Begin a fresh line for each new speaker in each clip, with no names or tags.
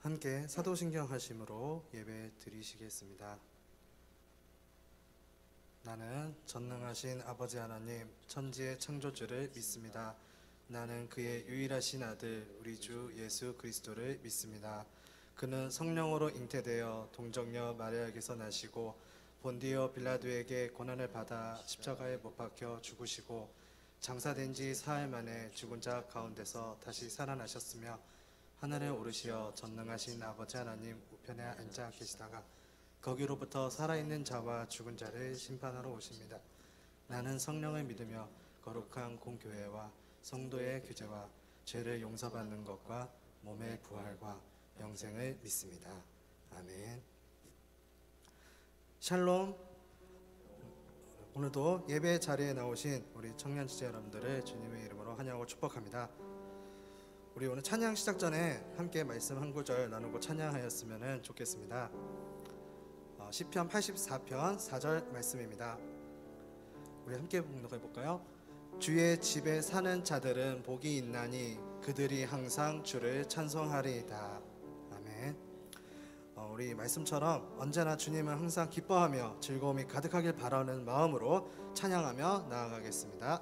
함께 사도신경 하심으로 예배 드리시겠습니다. 나는 전능하신 아버지 하나님 천지의 창조주를 믿습니다. 나는 그의 유일하신 아들 우리 주 예수 그리스도를 믿습니다. 그는 성령으로 잉태되어 동정녀 마리아에게서 나시고 본디오 빌라도에게 고난을 받아 십자가에 못 박혀 죽으시고 장사된 지 사흘 만에 죽은 자 가운데서 다시 살아나셨으며 하늘에 오르시어 전능하신 아버지 하나님 우편에 앉아 계시다가 거기로부터 살아있는 자와 죽은 자를 심판하러 오십니다. 나는 성령을 믿으며 거룩한 공교회와 성도의 교제와 죄를 용서받는 것과 몸의 부활과 영생을 믿습니다. 아멘. 샬롬. 오늘도 예배 자리에 나오신 우리 청년 지체 여러분들을 주님의 이름으로 환영하고 축복합니다. 우리 오늘 찬양 시작 전에 함께 말씀 한 구절 나누고 찬양하였으면 좋겠습니다. 시편 84편 4절 말씀입니다. 우리 함께 봉독해 볼까요? 주의 집에 사는 자들은 복이 있나니 그들이 항상 주를 찬송하리이다. 아멘. 우리 말씀처럼 언제나 주님을 항상 기뻐하며 즐거움이 가득하길 바라는 마음으로 찬양하며 나아가겠습니다.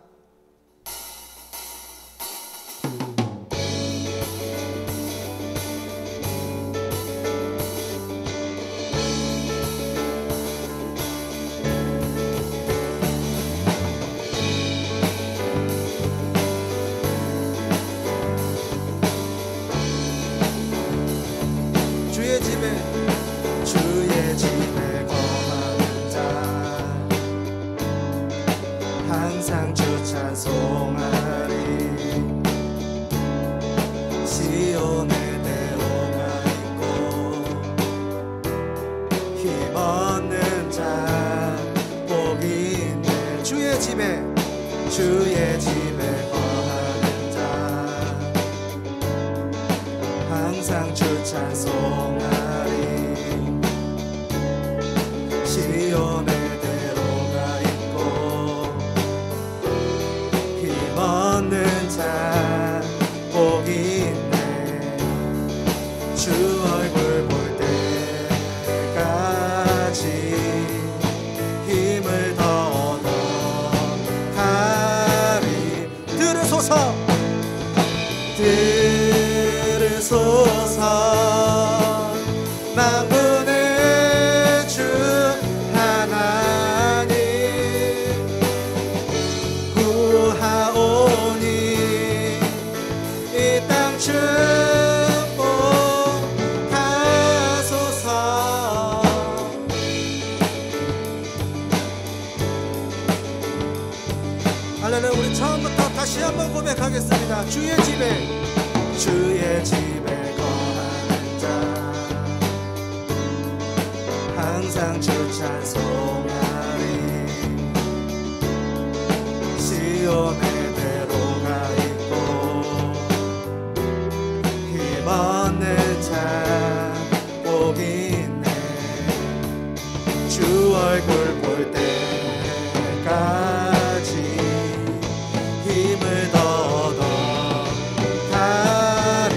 주의 집에 거하는 자 항상 주 찬송하리. 시온에 대로가 있고 힘없는 자 복이 있네. 주의 집에 거하는 자 항상 주 찬송하리. 시온에 대로가 있고 힘없는 자 복이 있네. 주 얼굴 볼 때까지 힘을 더 얻어 가리. 들으소서 만군의 주 하나님 구하오니 이 땅 축복하소서. 할렐루야. 우리 처음부터 다시 한번 고백하겠습니다. 주의 집에 거하는 자 항상 주 찬송하리. 시온에 대로가 있고 힘없는 자 복이 있네. 주 얼굴 볼 때까지 힘을 더 얻어 가리.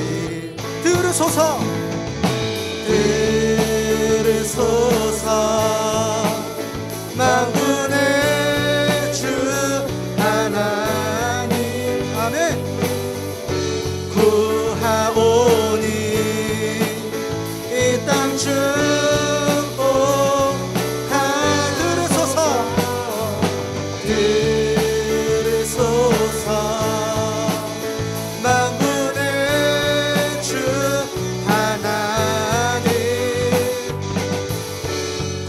들으소서 만군의 주 하나님. 아멘. 구하오니 이 땅 들으소서 만군의 주 하나님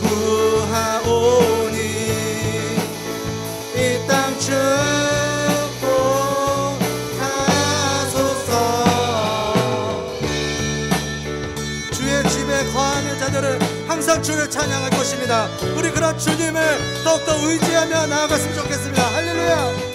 구하오니 이 땅 축복하소서. 주의 집에 거하는 자들은 항상 주를 찬양할 것입니다. 우리 그런 주님을 더욱더 의지하며 나아갔으면 좋겠습니다. 할렐루야.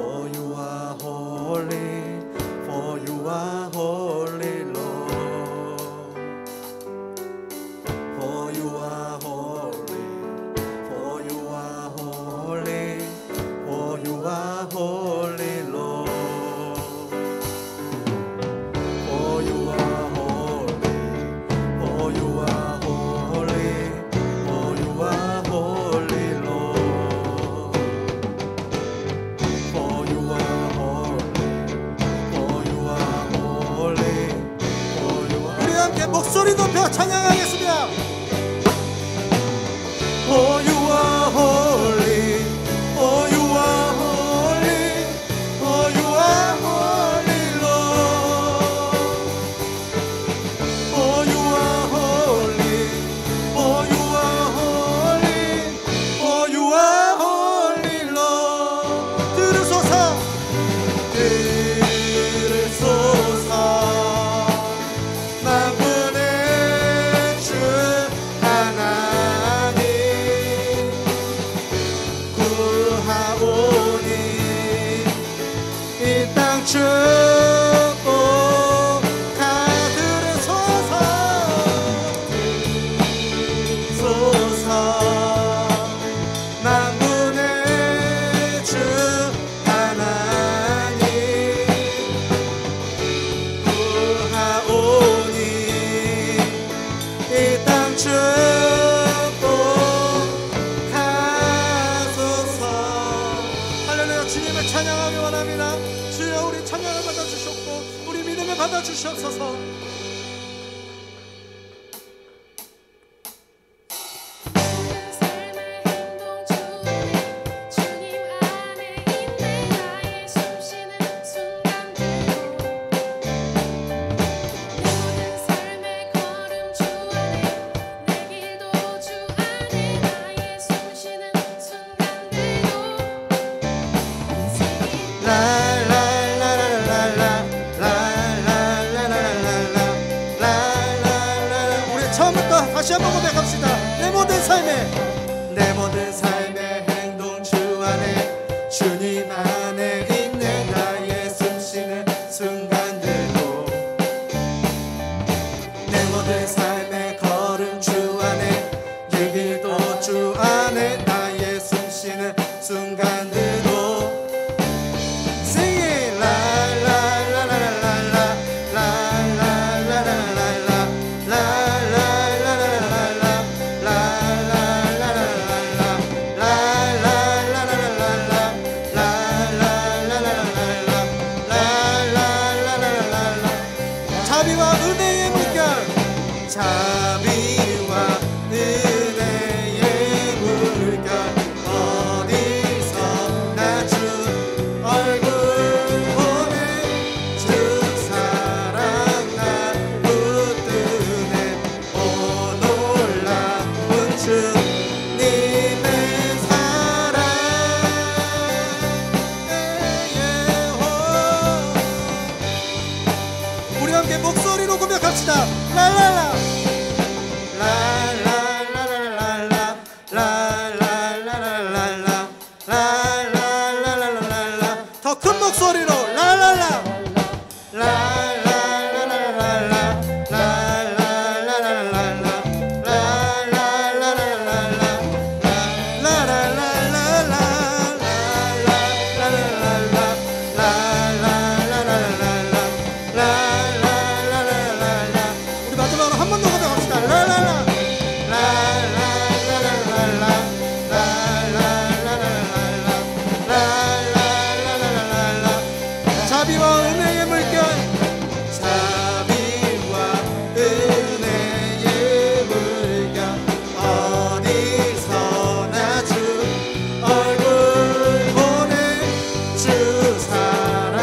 For you are holy, for you are holy.
목소리 높여 찬양하겠습니다.
Oh, you are holy. Oh, you are holy. Oh, you are holy, Lord. Oh, you are holy. Oh, you are holy. Oh, you are holy, Lord.
들으소서.
들으소서. 만군의 주 하나님 구하오니 이 땅 축복하. 들으소서. 들으소서. 만군의 주 하나님 구하오니 이 땅 축복하소서.
할렐루야. 주님을 찬양하기 원합니다. 주여 우리 찬양을 받아주셨고 우리 믿음을 받아주시옵소서.
삶의 행동 주님 안에 있네. 나의 숨쉬는 순간들도 내 모든 삶의 걸음 주 안에 내 길도 주 안에 나의 숨쉬는 순간들도
우리 처음부터 다시 한번 고백합시다. 내 모든
삶의 행동 주 안에 주님 안에 있는 나의 숨쉬는 순간들도 내 모든 삶의 걸음 주 안에 내 길도 주 안에 나의 숨쉬는 순간들도 Sing it.
자비와 은혜의 물결.
자비와 은혜의 물결 어디서나 주 얼굴 보네. 주 사랑 날 붙드네. 오 놀라운 주님의 사랑.
우리 함께 목소리로 고백합시다. 랄랄라. 더 큰 목소리로 랄랄라. 우리 마지막으로 한 번 더 고백합시다. 랄랄라. 자비와 은혜의 물결.
자비와 은혜의 물결 어디서나 주 얼굴 보네. 주 사랑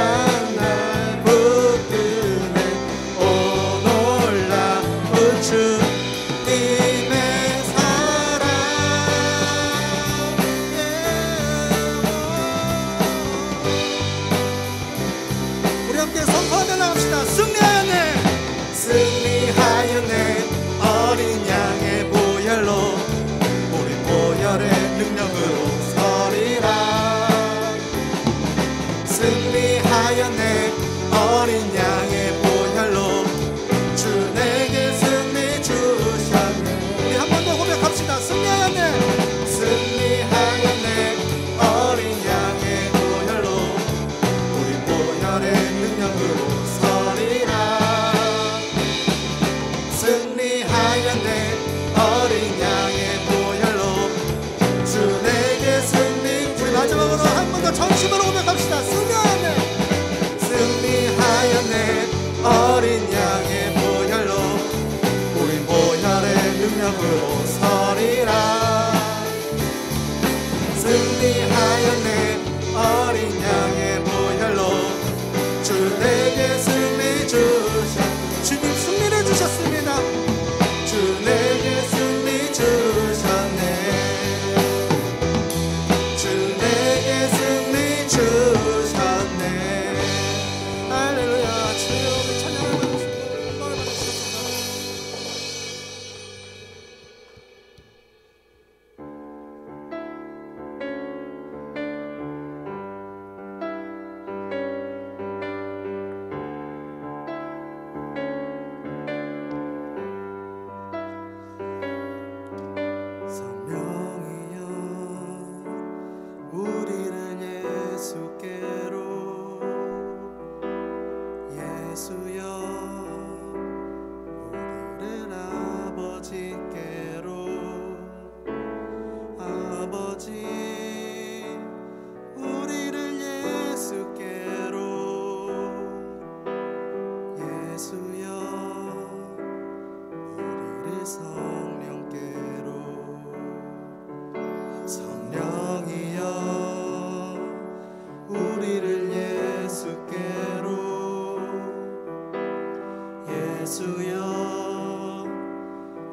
날 붙드네. 오 놀라운 주님의 사랑.
우리 함께 선포하며 나갑시다. 승리하였네.
승리하였네. 어린 양의 보혈로 우리 보혈의 능력으로 서리라. 승리하였네. 어린 양의 보혈로 주 내게 승리 주셨네.
우리 한 번 더 고백합시다. 승리하였네.
승리하였네. 어린 양의 보혈로 우리 보혈의 능력으로 서리라. 승리하였네. 어린 양의 보혈로 주 내게 승리.
우리 마지막으로 한 번 더 전심으로 고백합시다. 승리하였네.
승리하였네. 예수여 우리를 아버지께로 아버지 우리를 예수께로 예수여 우리를 성령께로 성령이여 우리를 예수께로 예수여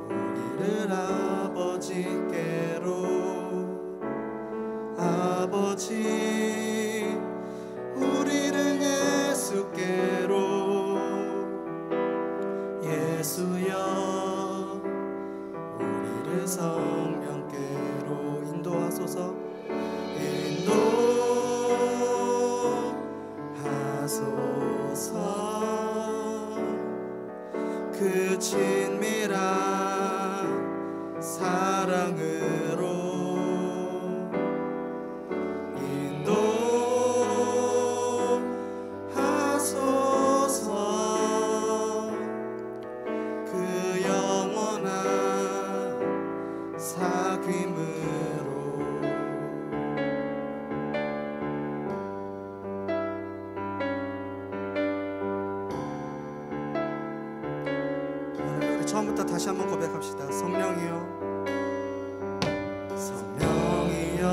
우리를 아버지께로 아버지 우리를 예수께로 예수여 우리를 성령께로 인도하소서 인도하소서 그 친밀한 사랑으로 인도하소서 그 영원한 사귐으로 우리 처음부터 다시 한번 고백합시다. 성령이여 성령이여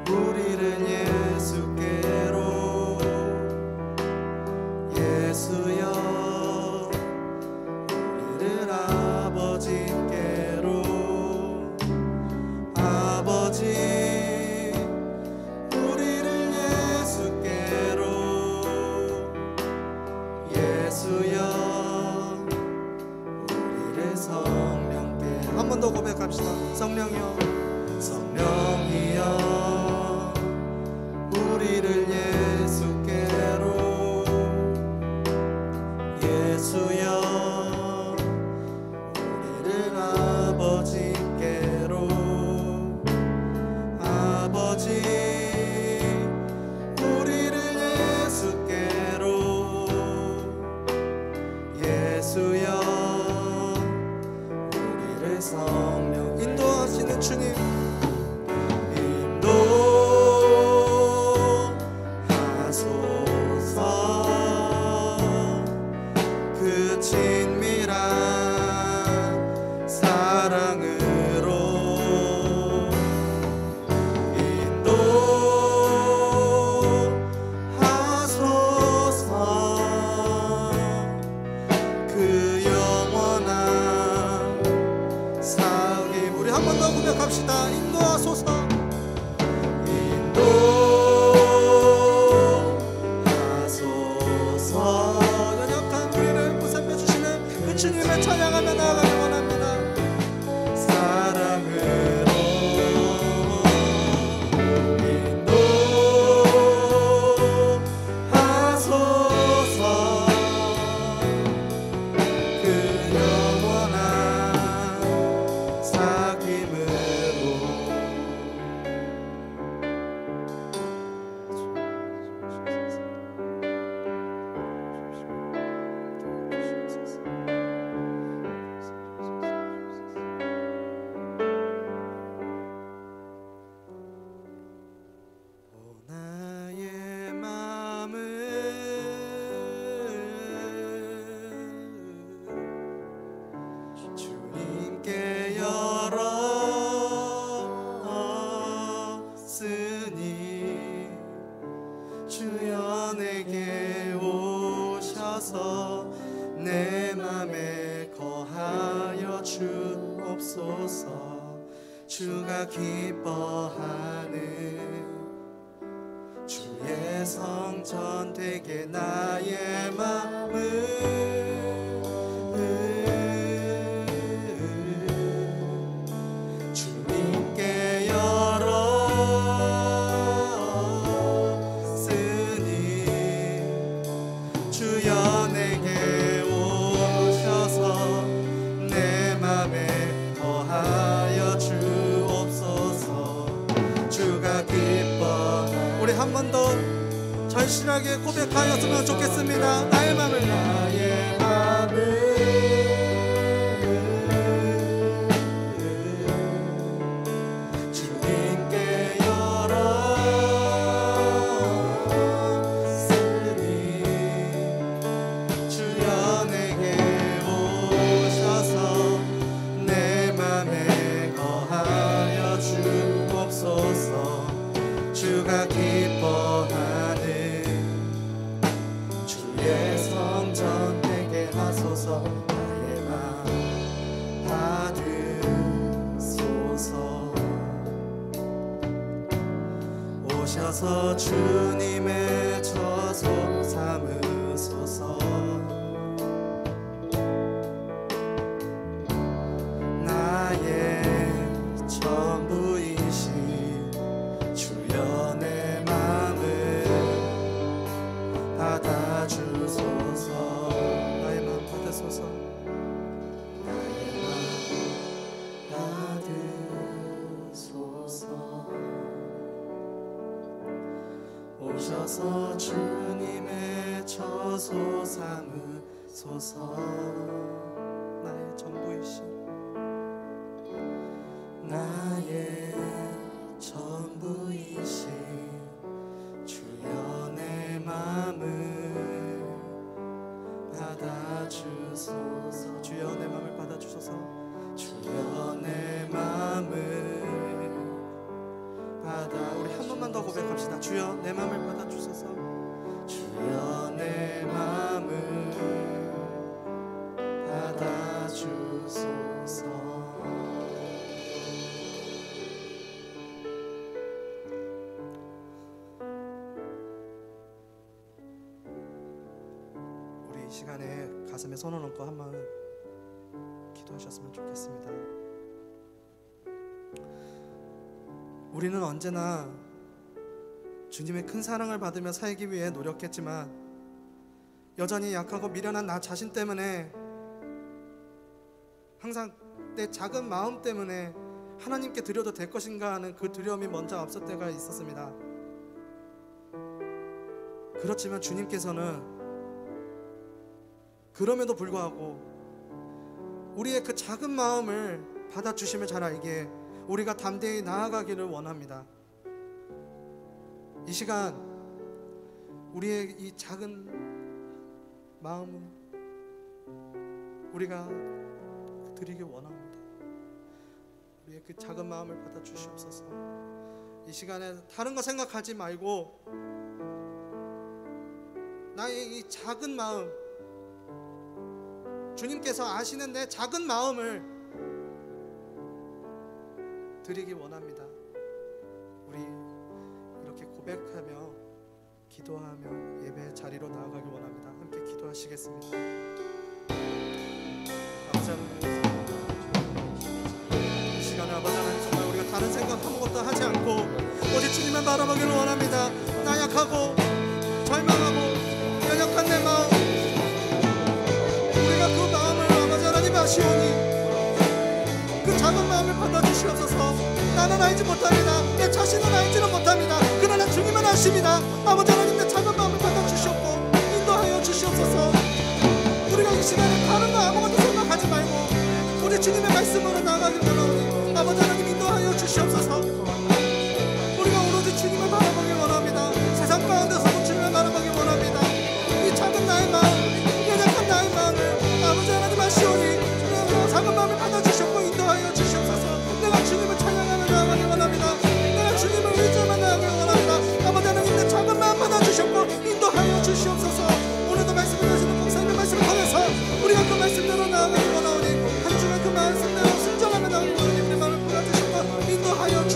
우리를 예수께로 예수여 우리를 아버지께로 아버지 우리를 예수께로 예수여 우리를 성령께 한 번 더 고백합시다. 성령이여 성령이여 우리를 예수께로 예수여 우리를 아버지께로 아버지 우리를 예수께로 예수여 우리를 성령 인도하시는 주님 인도하소서 그 친밀한 사랑으로 인도하소서 그 영원한 사귐 우리 한 번 더 고백합시다. 인도하소서 인도하소서 연약한 우리를 보살펴 주시는 그 주님을 찬양하며 나아가기 원합니다. 사랑으로 인도하소서 그 영원한 사귐으로 나의 마음을 주님께 열었으니 주여 내게 오셔서 내 맘에 거하여 주옵소서 주가 기뻐하는 주의 성전 되게 나의 마음을 주님께 열었으니 주여 내게 오셔서 내 맘에 거하여 주옵소서 주가 기뻐 우리 한 번 더 저희
진실하게 고백하였으면 좋겠습니다. 나의 맘을 주님께 열었으니 주여 내게 오셔서 내 맘에 거하여 주옵소서. 주가 기뻐하는 주의 성전 내게 하소서. 나의 맘 받으소서. 오셔서 주님의 처소 삼으소서. 나의 전부이신 주여 내 맘을 받아주소서. 나의 맘 받으소서. 나의 맘 받으소서. 오셔서 주님의 처소 삼으소서. 나의 전부이신 나의 전부이신 주여 내 맘을 받아주소서. 주여 내 맘을 받아주소서. 주여 내 맘을 받아. 우리 한 번만 더 고백합시다. 주여 내 맘을 받아주소서. 주여 내 맘을 받아주소서. 우리 이 시간에 가슴에 손을 얹고 한번 기도하셨으면 좋겠습니다. 우리는 언제나 주님의 큰 사랑을 받으며 살기 위해 노력했지만 여전히 약하고 미련한 나 자신 때문에, 항상 내 작은 마음 때문에 하나님께 드려도 될 것인가 하는 그 두려움이 먼저 앞설 때가 있었습니다. 그렇지만 주님께서는 그럼에도 불구하고 우리의 그 작은 마음을 받아주심을 잘 알기에 우리가 담대히 나아가기를 원합니다. 이 시간 우리의 이 작은 마음을 우리가 드리길 원합니다. 우리의 그 작은 마음을 받아주시옵소서. 이 시간에 다른 거 생각하지 말고 나의 이 작은 마음, 주님께서 아시는 내 작은 마음을 드리기 원합니다. 우리 이렇게 고백하며 기도하며 예배 자리로 나아가길 원합니다. 함께 기도하시겠습니다. 아버지 하나님, 이 시간에 아버지 하나님 정말 우리가 다른 생각 아무것도 하지 않고 오직 주님만 바라보기를 원합니다. 나약하고 절망하고 연약한 내 마음, 우리가 그 마음을 아버지 하나님 아시오니 그 작은 마음을 받아주시옵소서. 나는 알지 못합니다. 내 자신은 알지는 못합니다. 그러나 주님은 아십니다. 아버지 하나님, 내 작은 마음을 받아주시옵고 인도하여 주시옵소서. 우리가 이 시간에 다른 거 아무것도 생각하지 말고 우리 주님의 말씀으로 나아가길 원하오니 아버지 하나님 인도하여 주시옵소서. 우리가 오로지 주님을 바라보길 원합니다. 세상 가운데서도 주님을 바라보길 원합니다. 이 작은 나의 마음, 연약한 나의 마음을 아버지 하나님 아시오니 작은 마음을 받아주셨고 인도하여 주시옵소서. 내가 주님을 찬양하며 나아가길 원합니다. 내가 주님을 의지하며 나아가길 원합니다. 아버지 하나님, 내 작은 마음 받아주셨고 인도하여 주시옵소서. 오늘도 말씀을 하시는 목사님의 말씀을 통해서 우리가 그 말씀대로 나아가길 원하오니 한 주간 그 말씀대로 순종하며 나아가길 원하오니 내 마음을 받아주셨고 인도하여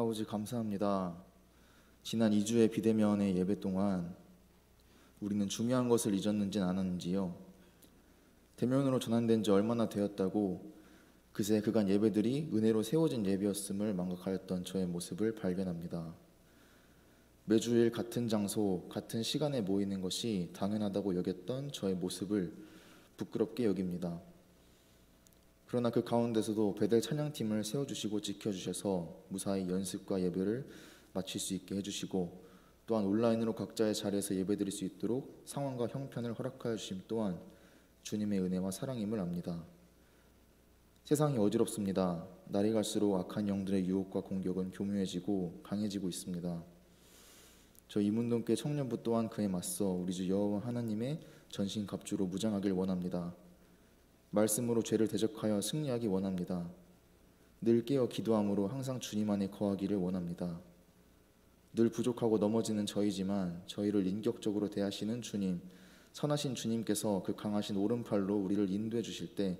아버지 감사합니다. 지난 2주의 비대면의 예배 동안 우리는 중요한 것을 잊었는지 않았는지요. 대면으로 전환된 지 얼마나 되었다고 그새 그간 예배들이 은혜로 세워진 예배였음을 망각하였던 저의 모습을 발견합니다. 매주일 같은 장소, 같은 시간에 모이는 것이 당연하다고 여겼던 저의 모습을 부끄럽게 여깁니다. 그러나 그 가운데서도 베델 찬양팀을 세워주시고 지켜주셔서 무사히 연습과 예배를 마칠 수 있게 해주시고, 또한 온라인으로 각자의 자리에서 예배드릴 수 있도록 상황과 형편을 허락하여 주심 또한 주님의 은혜와 사랑임을 압니다. 세상이 어지럽습니다. 날이 갈수록 악한 영들의 유혹과 공격은 교묘해지고 강해지고 있습니다. 저 이문동교회 청년부 또한 그에 맞서 우리 주 여호와 하나님의 전신갑주로 무장하길 원합니다. 말씀으로 죄를 대적하여 승리하기 원합니다. 늘 깨어 기도함으로 항상 주님 안에 거하기를 원합니다. 늘 부족하고 넘어지는 저희지만 저희를 인격적으로 대하시는 주님, 선하신 주님께서 그 강하신 오른팔로 우리를 인도해 주실 때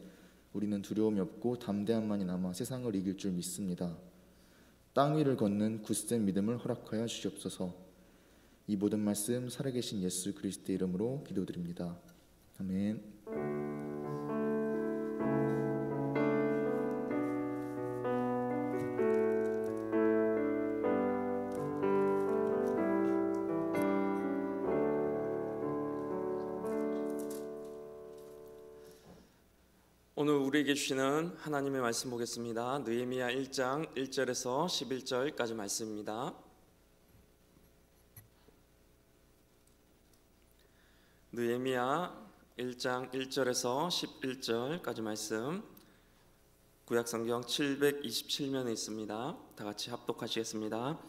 우리는 두려움이 없고 담대함만이 남아 세상을 이길 줄 믿습니다. 땅 위를 걷는 굳센 믿음을 허락하여 주시옵소서. 이 모든 말씀 살아계신 예수 그리스도의 이름으로 기도드립니다. 아멘.
오늘 우리에게 주시는 하나님의 말씀 보겠습니다. 느헤미야 1장 1절에서 11절까지 말씀입니다. 느헤미야 1장 1절에서 11절까지 말씀, 구약성경 727면에 있습니다. 다 같이 합독하시겠습니다.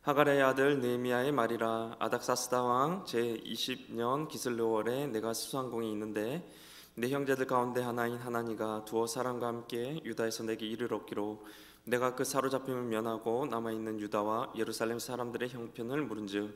하갈의 아들 느헤미야의 말이라. 아닥사스다 왕 제20년 기슬레월에 내가 수상공이 있는데 내 형제들 가운데 하나인 하나니가 두어 사람과 함께 유다에서 내게 이를 얻기로 내가 그 사로잡힘을 면하고 남아있는 유다와 예루살렘 사람들의 형편을 물은즉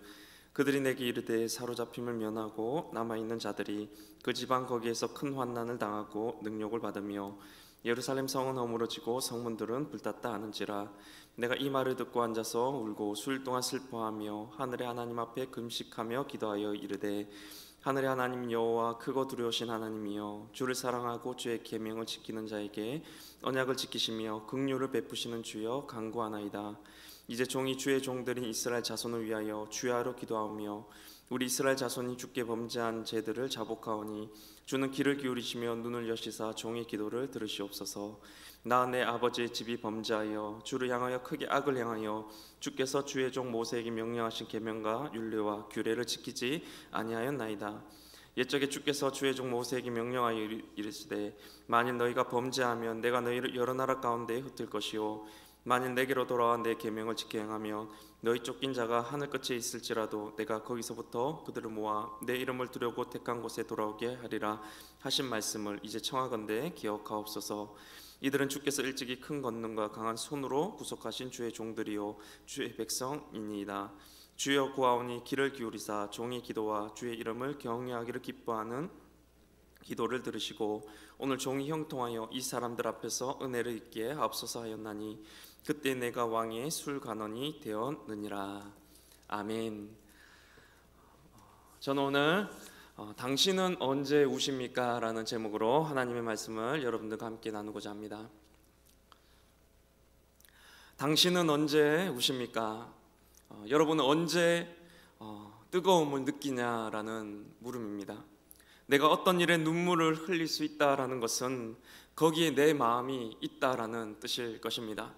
그들이 내게 이르되 사로잡힘을 면하고 남아있는 자들이 그 지방 거기에서 큰 환난을 당하고 능욕을 받으며 예루살렘 성은 허물어지고 성문들은 불탔다 하는지라. 내가 이 말을 듣고 앉아서 울고 수일 동안 슬퍼하며 하늘의 하나님 앞에 금식하며 기도하여 이르되 하늘의 하나님 여호와 크고 두려우신 하나님이여, 주를 사랑하고 주의 계명을 지키는 자에게 언약을 지키시며 긍휼을 베푸시는 주여 간구하나이다. 이제 종이 주의 종들인 이스라엘 자손을 위하여 주야로 기도하며 우리 이스라엘 자손이 주께 범죄한 죄들을 자복하오니 주는 귀를 기울이시며 눈을 여시사 종의 기도를 들으시옵소서. 나 내 아버지의 집이 범죄하여 주를 향하여 크게 악을 행하여 주께서 주의 종 모세에게 명령하신 계명과 율례와 규례를 지키지 아니하였나이다. 옛적에 주께서 주의 종 모세에게 명령하여 이르시되 만일 너희가 범죄하면 내가 너희를 여러 나라 가운데에 흩을 것이요 만일 내게로 돌아와 내 계명을 지켜 행하면 너희 쫓긴 자가 하늘 끝에 있을지라도 내가 거기서부터 그들을 모아 내 이름을 두려고 택한 곳에 돌아오게 하리라 하신 말씀을 이제 청하건대 기억하옵소서. 이들은 주께서 일찍이 큰 권능과 강한 손으로 구속하신 주의 종들이요 주의 백성이니이다. 주여 구하오니 귀를 기울이사 종의 기도와 주의 이름을 경외하기를 기뻐하는 기도를 들으시고 오늘 종이 형통하여 이 사람들 앞에서 은혜를 입게 하옵소서 하였나니 그때 내가 왕의 술관원이 되었느니라. 아멘. 저는 오늘 당신은 언제 우십니까? 라는 제목으로 하나님의 말씀을 여러분들과 함께 나누고자 합니다. 당신은 언제 우십니까? 여러분은 언제 뜨거움을 느끼냐라는 물음입니다. 내가 어떤 일에 눈물을 흘릴 수 있다라는 것은 거기에 내 마음이 있다라는 뜻일 것입니다.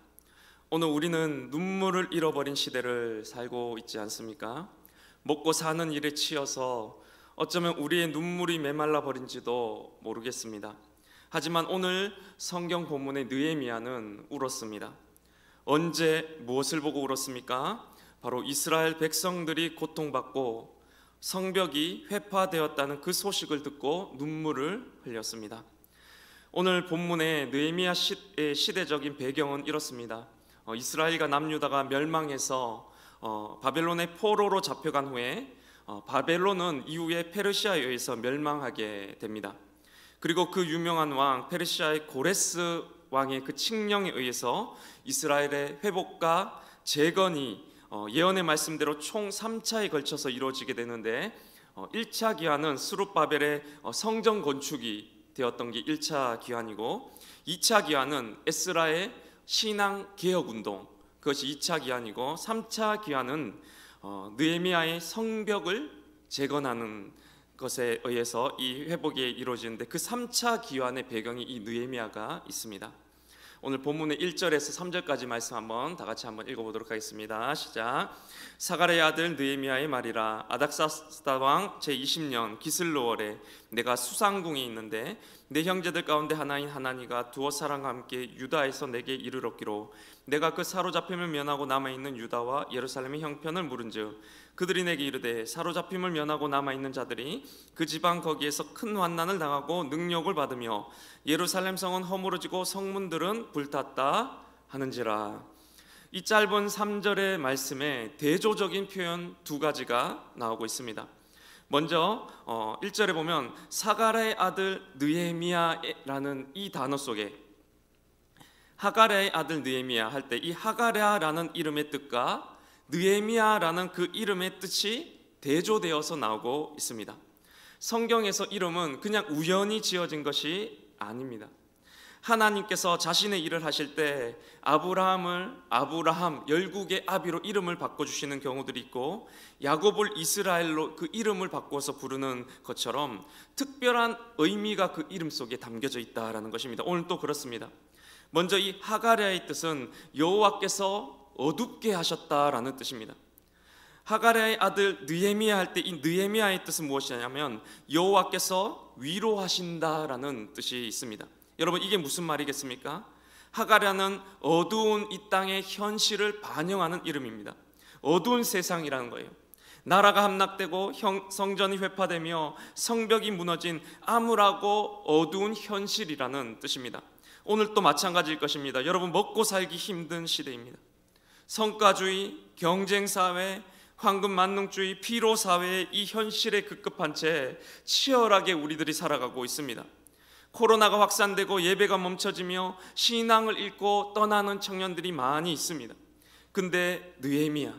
오늘 우리는 눈물을 잃어버린 시대를 살고 있지 않습니까? 먹고 사는 일에 치여서 어쩌면 우리의 눈물이 메말라 버린지도 모르겠습니다. 하지만 오늘 성경 본문의 느헤미야는 울었습니다. 언제 무엇을 보고 울었습니까? 바로 이스라엘 백성들이 고통받고 성벽이 회파되었다는 그 소식을 듣고 눈물을 흘렸습니다. 오늘 본문의 느헤미야 시대적인 배경은 이렇습니다. 이스라엘과 남유다가 멸망해서 바벨론의 포로로 잡혀간 후에 바벨론은 이후에 페르시아에 의해서 멸망하게 됩니다. 그리고 그 유명한 왕 페르시아의 고레스 왕의 그 칙령에 의해서 이스라엘의 회복과 재건이 예언의 말씀대로 총 3차에 걸쳐서 이루어지게 되는데 1차 기한은 스룹바벨의 성전 건축이 되었던 게 1차 기한이고 2차 기한은 에스라의 신앙 개혁 운동, 그것이 2차 기한이고 3차 기한은 느헤미야의 성벽을 재건하는 것에 의해서 이 회복이 이루어지는데 그 3차 기한의 배경이 이 느헤미야가 있습니다. 오늘 본문의 1절에서 3절까지 말씀 한번 다 같이 한번 읽어보도록 하겠습니다. 시작. 사가랴의 아들 느헤미야의 말이라. 아닥사스다 왕 제20년 기슬로월에 내가 수상궁에 있는데 내 형제들 가운데 하나인 하나니가 두어 사람과 함께 유다에서 내게 이르렀기로 내가 그 사로잡힘을 면하고 남아있는 유다와 예루살렘의 형편을 물은즉 그들이 내게 이르되 사로잡힘을 면하고 남아있는 자들이 그 지방 거기에서 큰 환난을 당하고 능력을 받으며 예루살렘 성은 허물어지고 성문들은 불탔다 하는지라. 이 짧은 3절의 말씀에 대조적인 표현 두 가지가 나오고 있습니다. 먼저 1절에 보면 사가랴의 아들 느헤미야라는 이 단어 속에 하가랴의 아들 느헤미야 할 때 이 하가랴라는 이름의 뜻과 느헤미야라는 그 이름의 뜻이 대조되어서 나오고 있습니다. 성경에서 이름은 그냥 우연히 지어진 것이 아닙니다. 하나님께서 자신의 일을 하실 때 아브라함을 아브라함 열국의 아비로 이름을 바꿔주시는 경우들이 있고 야곱을 이스라엘로 그 이름을 바꿔서 부르는 것처럼 특별한 의미가 그 이름 속에 담겨져 있다라는 것입니다. 오늘 또 그렇습니다. 먼저 이 하가랴의 뜻은 여호와께서 어둡게 하셨다라는 뜻입니다. 하가랴의 아들 느헤미야 할 때 이 느헤미야의 뜻은 무엇이냐면 여호와께서 위로하신다라는 뜻이 있습니다. 여러분 이게 무슨 말이겠습니까? 하가랴는 어두운 이 땅의 현실을 반영하는 이름입니다. 어두운 세상이라는 거예요. 나라가 함락되고 성전이 회파되며 성벽이 무너진 암울하고 어두운 현실이라는 뜻입니다. 오늘 또 마찬가지일 것입니다. 여러분 먹고 살기 힘든 시대입니다. 성과주의, 경쟁사회, 황금만능주의, 피로사회의 이 현실에 급급한 채 치열하게 우리들이 살아가고 있습니다. 코로나가 확산되고 예배가 멈춰지며 신앙을 잃고 떠나는 청년들이 많이 있습니다. 근데 느헤미야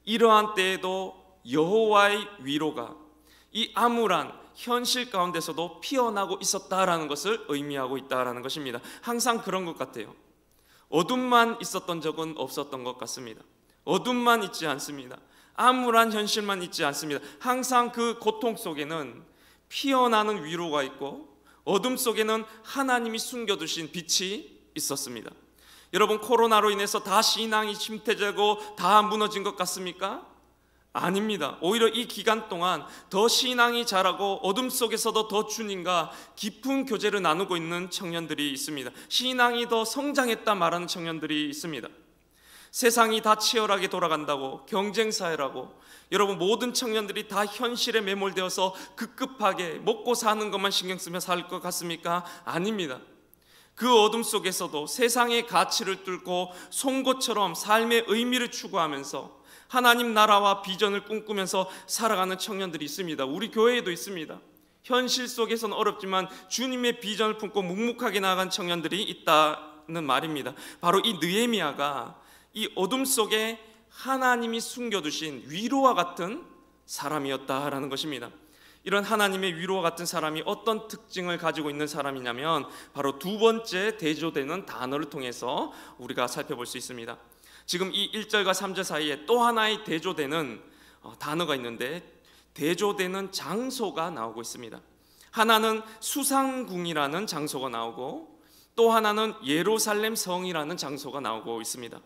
이러한 때에도 여호와의 위로가 이 암울한 현실 가운데서도 피어나고 있었다라는 것을 의미하고 있다라는 것입니다. 항상 그런 것 같아요. 어둠만 있었던 적은 없었던 것 같습니다. 어둠만 있지 않습니다. 암울한 현실만 있지 않습니다. 항상 그 고통 속에는 피어나는 위로가 있고 어둠 속에는 하나님이 숨겨두신 빛이 있었습니다. 여러분 코로나로 인해서 다 신앙이 침체되고 다 무너진 것 같습니까? 아닙니다. 오히려 이 기간 동안 더 신앙이 자라고 어둠 속에서도 더 주님과 깊은 교제를 나누고 있는 청년들이 있습니다. 신앙이 더 성장했다 말하는 청년들이 있습니다. 세상이 다 치열하게 돌아간다고 경쟁사회라고 여러분 모든 청년들이 다 현실에 매몰되어서 급급하게 먹고 사는 것만 신경 쓰며 살 것 같습니까? 아닙니다. 그 어둠 속에서도 세상의 가치를 뚫고 송곳처럼 삶의 의미를 추구하면서 하나님 나라와 비전을 꿈꾸면서 살아가는 청년들이 있습니다. 우리 교회에도 있습니다. 현실 속에서는 어렵지만 주님의 비전을 품고 묵묵하게 나아간 청년들이 있다는 말입니다. 바로 이 느헤미야가 이 어둠 속에 하나님이 숨겨두신 위로와 같은 사람이었다라는 것입니다. 이런 하나님의 위로와 같은 사람이 어떤 특징을 가지고 있는 사람이냐면 바로 두 번째 대조되는 단어를 통해서 우리가 살펴볼 수 있습니다. 지금 이 1절과 3절 사이에 또 하나의 대조되는 단어가 있는데 대조되는 장소가 나오고 있습니다. 하나는 수상궁이라는 장소가 나오고 또 하나는 예루살렘 성이라는 장소가 나오고 있습니다.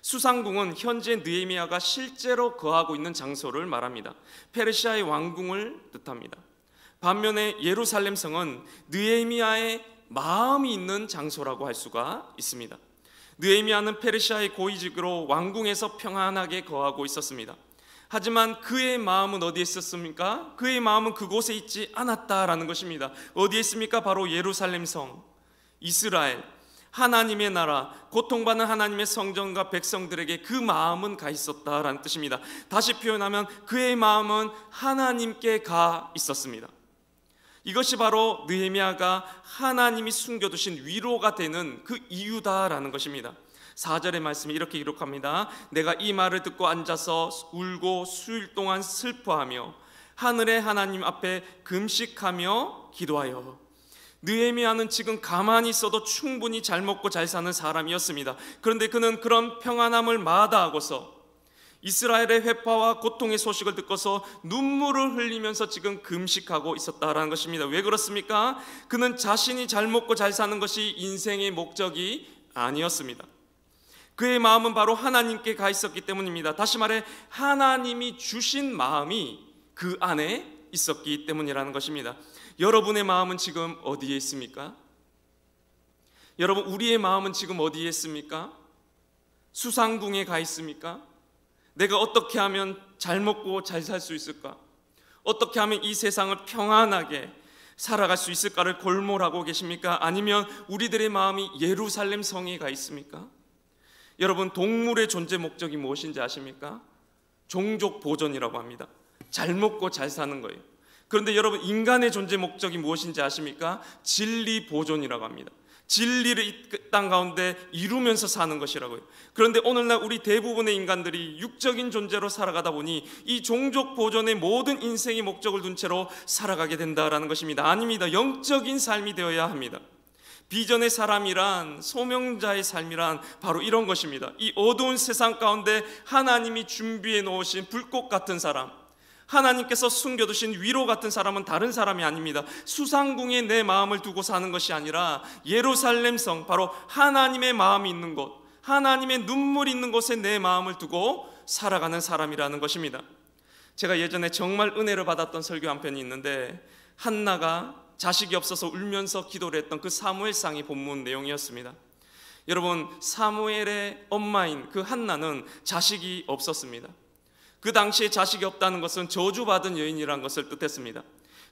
수상궁은 현재 느헤미야가 실제로 거하고 있는 장소를 말합니다. 페르시아의 왕궁을 뜻합니다. 반면에 예루살렘 성은 느헤미야의 마음이 있는 장소라고 할 수가 있습니다. 느헤미야는 페르시아의 고위직으로 왕궁에서 평안하게 거하고 있었습니다. 하지만 그의 마음은 어디에 있었습니까? 그의 마음은 그곳에 있지 않았다라는 것입니다. 어디에 있습니까? 바로 예루살렘 성, 이스라엘, 하나님의 나라, 고통받는 하나님의 성전과 백성들에게 그 마음은 가 있었다라는 뜻입니다. 다시 표현하면 그의 마음은 하나님께 가 있었습니다. 이것이 바로 느헤미야가 하나님이 숨겨두신 위로가 되는 그 이유다라는 것입니다. 4절의 말씀이 이렇게 기록합니다. 내가 이 말을 듣고 앉아서 울고 수일 동안 슬퍼하며 하늘의 하나님 앞에 금식하며 기도하여. 느헤미야는 지금 가만히 있어도 충분히 잘 먹고 잘 사는 사람이었습니다. 그런데 그는 그런 평안함을 마다하고서 이스라엘의 회파와 고통의 소식을 듣고서 눈물을 흘리면서 지금 금식하고 있었다라는 것입니다. 왜 그렇습니까? 그는 자신이 잘 먹고 잘 사는 것이 인생의 목적이 아니었습니다. 그의 마음은 바로 하나님께 가 있었기 때문입니다. 다시 말해 하나님이 주신 마음이 그 안에 있었기 때문이라는 것입니다. 여러분의 마음은 지금 어디에 있습니까? 여러분, 우리의 마음은 지금 어디에 있습니까? 수상궁에 가 있습니까? 내가 어떻게 하면 잘 먹고 잘 살 수 있을까? 어떻게 하면 이 세상을 평안하게 살아갈 수 있을까를 골몰하고 계십니까? 아니면 우리들의 마음이 예루살렘 성에 가 있습니까? 여러분, 동물의 존재 목적이 무엇인지 아십니까? 종족 보존이라고 합니다. 잘 먹고 잘 사는 거예요. 그런데 여러분, 인간의 존재 목적이 무엇인지 아십니까? 진리 보존이라고 합니다. 진리를 이 땅 가운데 이루면서 사는 것이라고요. 그런데 오늘날 우리 대부분의 인간들이 육적인 존재로 살아가다 보니 이 종족 보존의 모든 인생의 목적을 둔 채로 살아가게 된다라는 것입니다. 아닙니다. 영적인 삶이 되어야 합니다. 비전의 사람이란, 소명자의 삶이란 바로 이런 것입니다. 이 어두운 세상 가운데 하나님이 준비해 놓으신 불꽃 같은 사람, 하나님께서 숨겨두신 위로 같은 사람은 다른 사람이 아닙니다. 수상궁에 내 마음을 두고 사는 것이 아니라 예루살렘 성, 바로 하나님의 마음이 있는 곳, 하나님의 눈물이 있는 곳에 내 마음을 두고 살아가는 사람이라는 것입니다. 제가 예전에 정말 은혜를 받았던 설교 한 편이 있는데, 한나가 자식이 없어서 울면서 기도를 했던 그 사무엘상의 본문 내용이었습니다. 여러분, 사무엘의 엄마인 그 한나는 자식이 없었습니다. 그 당시에 자식이 없다는 것은 저주받은 여인이라는 것을 뜻했습니다.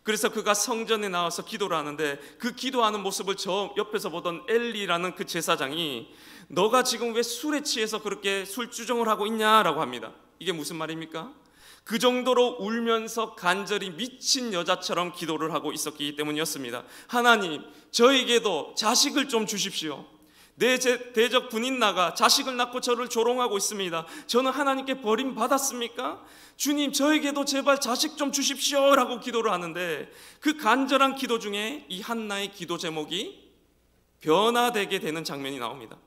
그래서 그가 성전에 나와서 기도를 하는데, 그 기도하는 모습을 저 옆에서 보던 엘리라는 그 제사장이 너가 지금 왜 술에 취해서 그렇게 술주정을 하고 있냐라고 합니다. 이게 무슨 말입니까? 그 정도로 울면서 간절히 미친 여자처럼 기도를 하고 있었기 때문이었습니다. 하나님, 저에게도 자식을 좀 주십시오. 내 대적 분인나가 자식을 낳고 저를 조롱하고 있습니다. 저는 하나님께 버림받았습니까? 주님, 저에게도 제발 자식 좀 주십시오 라고 기도를 하는데, 그 간절한 기도 중에 이 한나의 기도 제목이 변화되게 되는 장면이 나옵니다.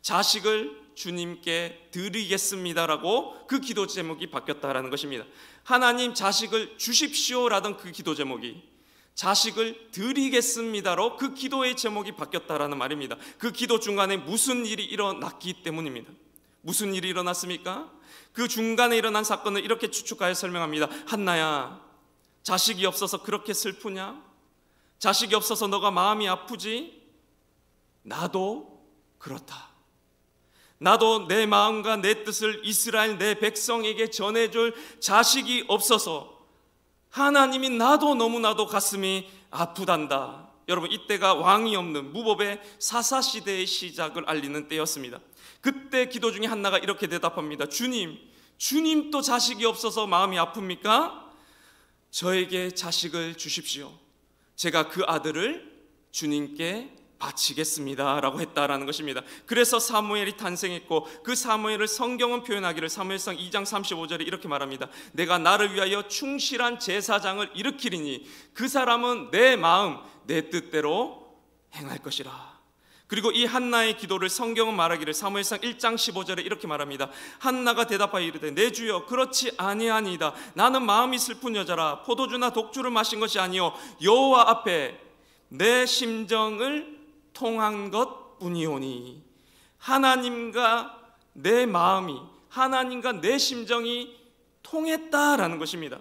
자식을 주님께 드리겠습니다라고 그 기도 제목이 바뀌었다라는 것입니다. 하나님, 자식을 주십시오라던 그 기도 제목이 자식을 드리겠습니다로 그 기도의 제목이 바뀌었다라는 말입니다. 그 기도 중간에 무슨 일이 일어났기 때문입니다. 무슨 일이 일어났습니까? 그 중간에 일어난 사건을 이렇게 추측하여 설명합니다. 한나야, 자식이 없어서 그렇게 슬프냐? 자식이 없어서 너가 마음이 아프지? 나도 그렇다. 나도 내 마음과 내 뜻을 이스라엘 내 백성에게 전해줄 자식이 없어서 하나님이 나도 너무나도 가슴이 아프단다. 여러분, 이때가 왕이 없는 무법의 사사시대의 시작을 알리는 때였습니다. 그때 기도 중에 한나가 이렇게 대답합니다. 주님도 자식이 없어서 마음이 아픕니까? 저에게 자식을 주십시오. 제가 그 아들을 주님께 바치겠습니다 라고 했다라는 것입니다. 그래서 사무엘이 탄생했고, 그 사무엘을 성경은 표현하기를 사무엘상 2장 35절에 이렇게 말합니다. 내가 나를 위하여 충실한 제사장을 일으키리니 그 사람은 내 마음 내 뜻대로 행할 것이라. 그리고 이 한나의 기도를 성경은 말하기를 사무엘상 1장 15절에 이렇게 말합니다. 한나가 대답하여 이르되 내 주여, 그렇지 아니하니이다. 나는 마음이 슬픈 여자라. 포도주나 독주를 마신 것이 아니요 여호와 앞에 내 심정을 통한 것 뿐이오니. 하나님과 내 마음이, 하나님과 내 심정이 통했다라는 것입니다.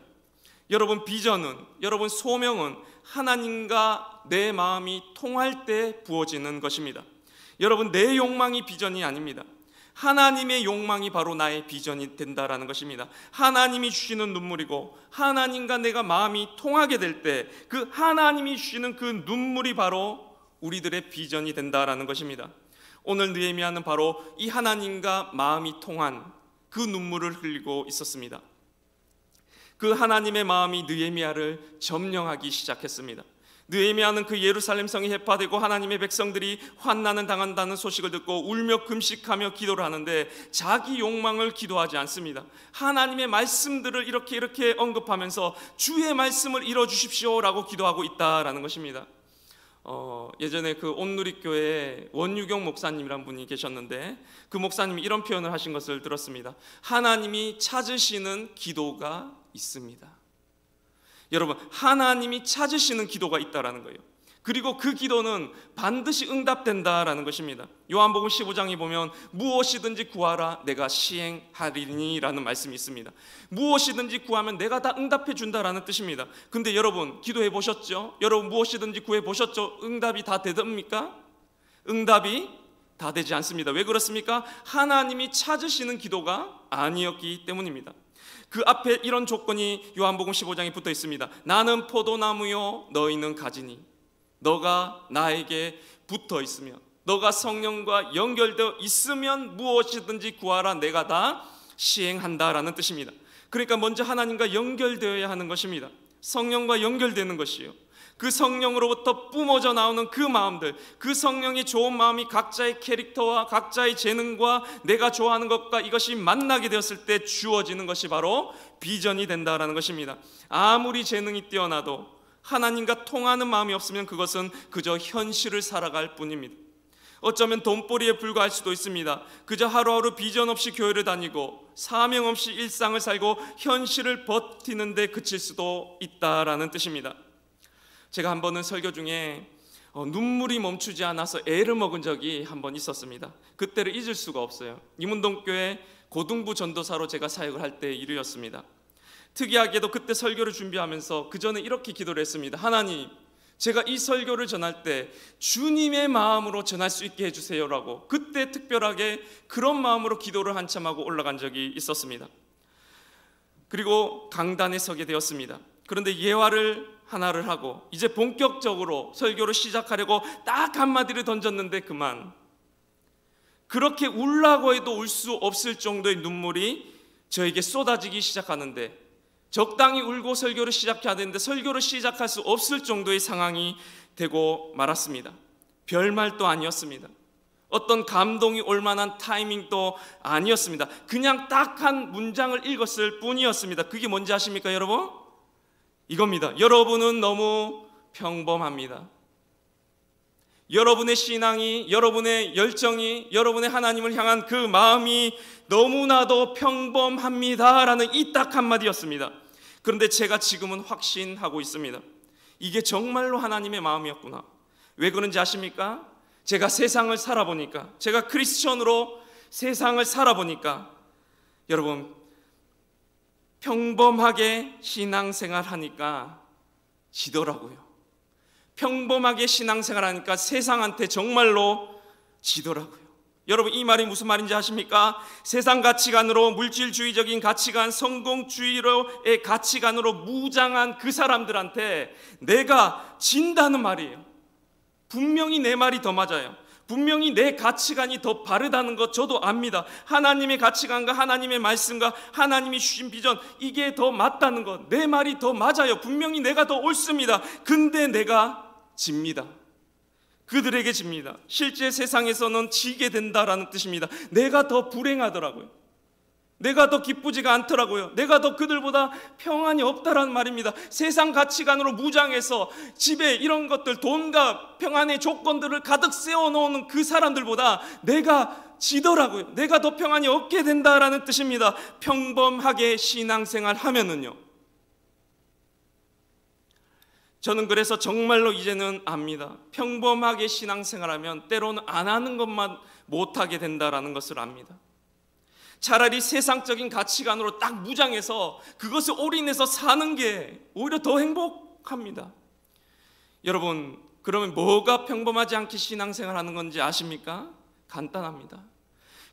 여러분, 비전은, 여러분 소명은 하나님과 내 마음이 통할 때 부어지는 것입니다. 여러분, 내 욕망이 비전이 아닙니다. 하나님의 욕망이 바로 나의 비전이 된다라는 것입니다. 하나님이 주시는 눈물이고, 하나님과 내가 마음이 통하게 될 때 그 하나님이 주시는 그 눈물이 바로 우리들의 비전이 된다라는 것입니다. 오늘 느헤미야는 바로 이 하나님과 마음이 통한 그 눈물을 흘리고 있었습니다. 그 하나님의 마음이 느헤미야를 점령하기 시작했습니다. 느헤미야는 그 예루살렘 성이 해파되고 하나님의 백성들이 환난을 당한다는 소식을 듣고 울며 금식하며 기도를 하는데 자기 욕망을 기도하지 않습니다. 하나님의 말씀들을 이렇게 언급하면서 주의 말씀을 이뤄주십시오라고 기도하고 있다라는 것입니다. 예전에 그 온누리교회에 원유경 목사님이란 분이 계셨는데 그 목사님이 이런 표현을 하신 것을 들었습니다. 하나님이 찾으시는 기도가 있습니다. 여러분, 하나님이 찾으시는 기도가 있다라는 거예요. 그리고 그 기도는 반드시 응답된다라는 것입니다. 요한복음 15장에 보면 무엇이든지 구하라 내가 시행하리니 라는 말씀이 있습니다. 무엇이든지 구하면 내가 다 응답해 준다라는 뜻입니다. 근데 여러분 기도해 보셨죠? 여러분 무엇이든지 구해 보셨죠? 응답이 다 되답니까? 응답이 다 되지 않습니다. 왜 그렇습니까? 하나님이 찾으시는 기도가 아니었기 때문입니다. 그 앞에 이런 조건이 요한복음 15장에 붙어 있습니다. 나는 포도나무요 너희는 가지니 너가 나에게 붙어 있으면, 너가 성령과 연결되어 있으면 무엇이든지 구하라 내가 다 시행한다라는 뜻입니다. 그러니까 먼저 하나님과 연결되어야 하는 것입니다. 성령과 연결되는 것이요, 그 성령으로부터 뿜어져 나오는 그 마음들, 그 성령의 좋은 마음이 각자의 캐릭터와 각자의 재능과 내가 좋아하는 것과 이것이 만나게 되었을 때 주어지는 것이 바로 비전이 된다라는 것입니다. 아무리 재능이 뛰어나도 하나님과 통하는 마음이 없으면 그것은 그저 현실을 살아갈 뿐입니다. 어쩌면 돈벌이에 불과할 수도 있습니다. 그저 하루하루 비전 없이 교회를 다니고 사명 없이 일상을 살고 현실을 버티는 데 그칠 수도 있다라는 뜻입니다. 제가 한 번은 설교 중에 눈물이 멈추지 않아서 애를 먹은 적이 한 번 있었습니다. 그때를 잊을 수가 없어요. 이문동교회 고등부 전도사로 제가 사역을 할 때 일이었습니다. 특이하게도 그때 설교를 준비하면서 그 전에 이렇게 기도를 했습니다. 하나님, 제가 이 설교를 전할 때 주님의 마음으로 전할 수 있게 해주세요라고 그때 특별하게 그런 마음으로 기도를 한참 하고 올라간 적이 있었습니다. 그리고 강단에 서게 되었습니다. 그런데 예화를 하나를 하고 이제 본격적으로 설교를 시작하려고 딱 한마디를 던졌는데 그만, 그렇게 울라고 해도 울 수 없을 정도의 눈물이 저에게 쏟아지기 시작하는데 적당히 울고 설교를 시작해야 되는데 설교를 시작할 수 없을 정도의 상황이 되고 말았습니다. 별말도 아니었습니다. 어떤 감동이 올 만한 타이밍도 아니었습니다. 그냥 딱 한 문장을 읽었을 뿐이었습니다. 그게 뭔지 아십니까 여러분? 이겁니다. 여러분은 너무 평범합니다. 여러분의 신앙이, 여러분의 열정이, 여러분의 하나님을 향한 그 마음이 너무나도 평범합니다라는 이 딱 한마디였습니다. 그런데 제가 지금은 확신하고 있습니다. 이게 정말로 하나님의 마음이었구나. 왜 그런지 아십니까? 제가 세상을 살아보니까, 제가 크리스천으로 세상을 살아보니까 여러분 평범하게 신앙생활 하니까 지더라고요. 평범하게 신앙생활 하니까 세상한테 정말로 지더라고요. 여러분 이 말이 무슨 말인지 아십니까? 세상 가치관으로, 물질주의적인 가치관, 성공주의로의 가치관으로 무장한 그 사람들한테 내가 진다는 말이에요. 분명히 내 말이 더 맞아요. 분명히 내 가치관이 더 바르다는 것 저도 압니다. 하나님의 가치관과 하나님의 말씀과 하나님이 주신 비전, 이게 더 맞다는 것, 내 말이 더 맞아요. 분명히 내가 더 옳습니다. 근데 내가 집니다. 그들에게 집니다. 실제 세상에서는 지게 된다라는 뜻입니다. 내가 더 불행하더라고요. 내가 더 기쁘지가 않더라고요. 내가 더 그들보다 평안이 없다라는 말입니다. 세상 가치관으로 무장해서 집에 이런 것들, 돈과 평안의 조건들을 가득 세워놓는 그 사람들보다 내가 지더라고요. 내가 더 평안이 없게 된다라는 뜻입니다. 평범하게 신앙생활 하면은요, 저는 그래서 정말로 이제는 압니다. 평범하게 신앙생활하면 때로는 안 하는 것만 못하게 된다라는 것을 압니다. 차라리 세상적인 가치관으로 딱 무장해서 그것을 올인해서 사는 게 오히려 더 행복합니다. 여러분, 그러면 뭐가 평범하지 않게 신앙생활하는 건지 아십니까? 간단합니다.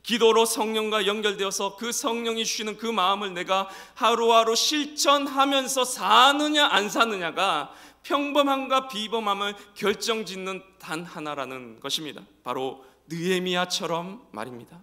기도로 성령과 연결되어서 그 성령이 주시는 그 마음을 내가 하루하루 실천하면서 사느냐 안 사느냐가 평범함과 비범함을 결정짓는 단 하나라는 것입니다. 바로 느헤미야처럼 말입니다.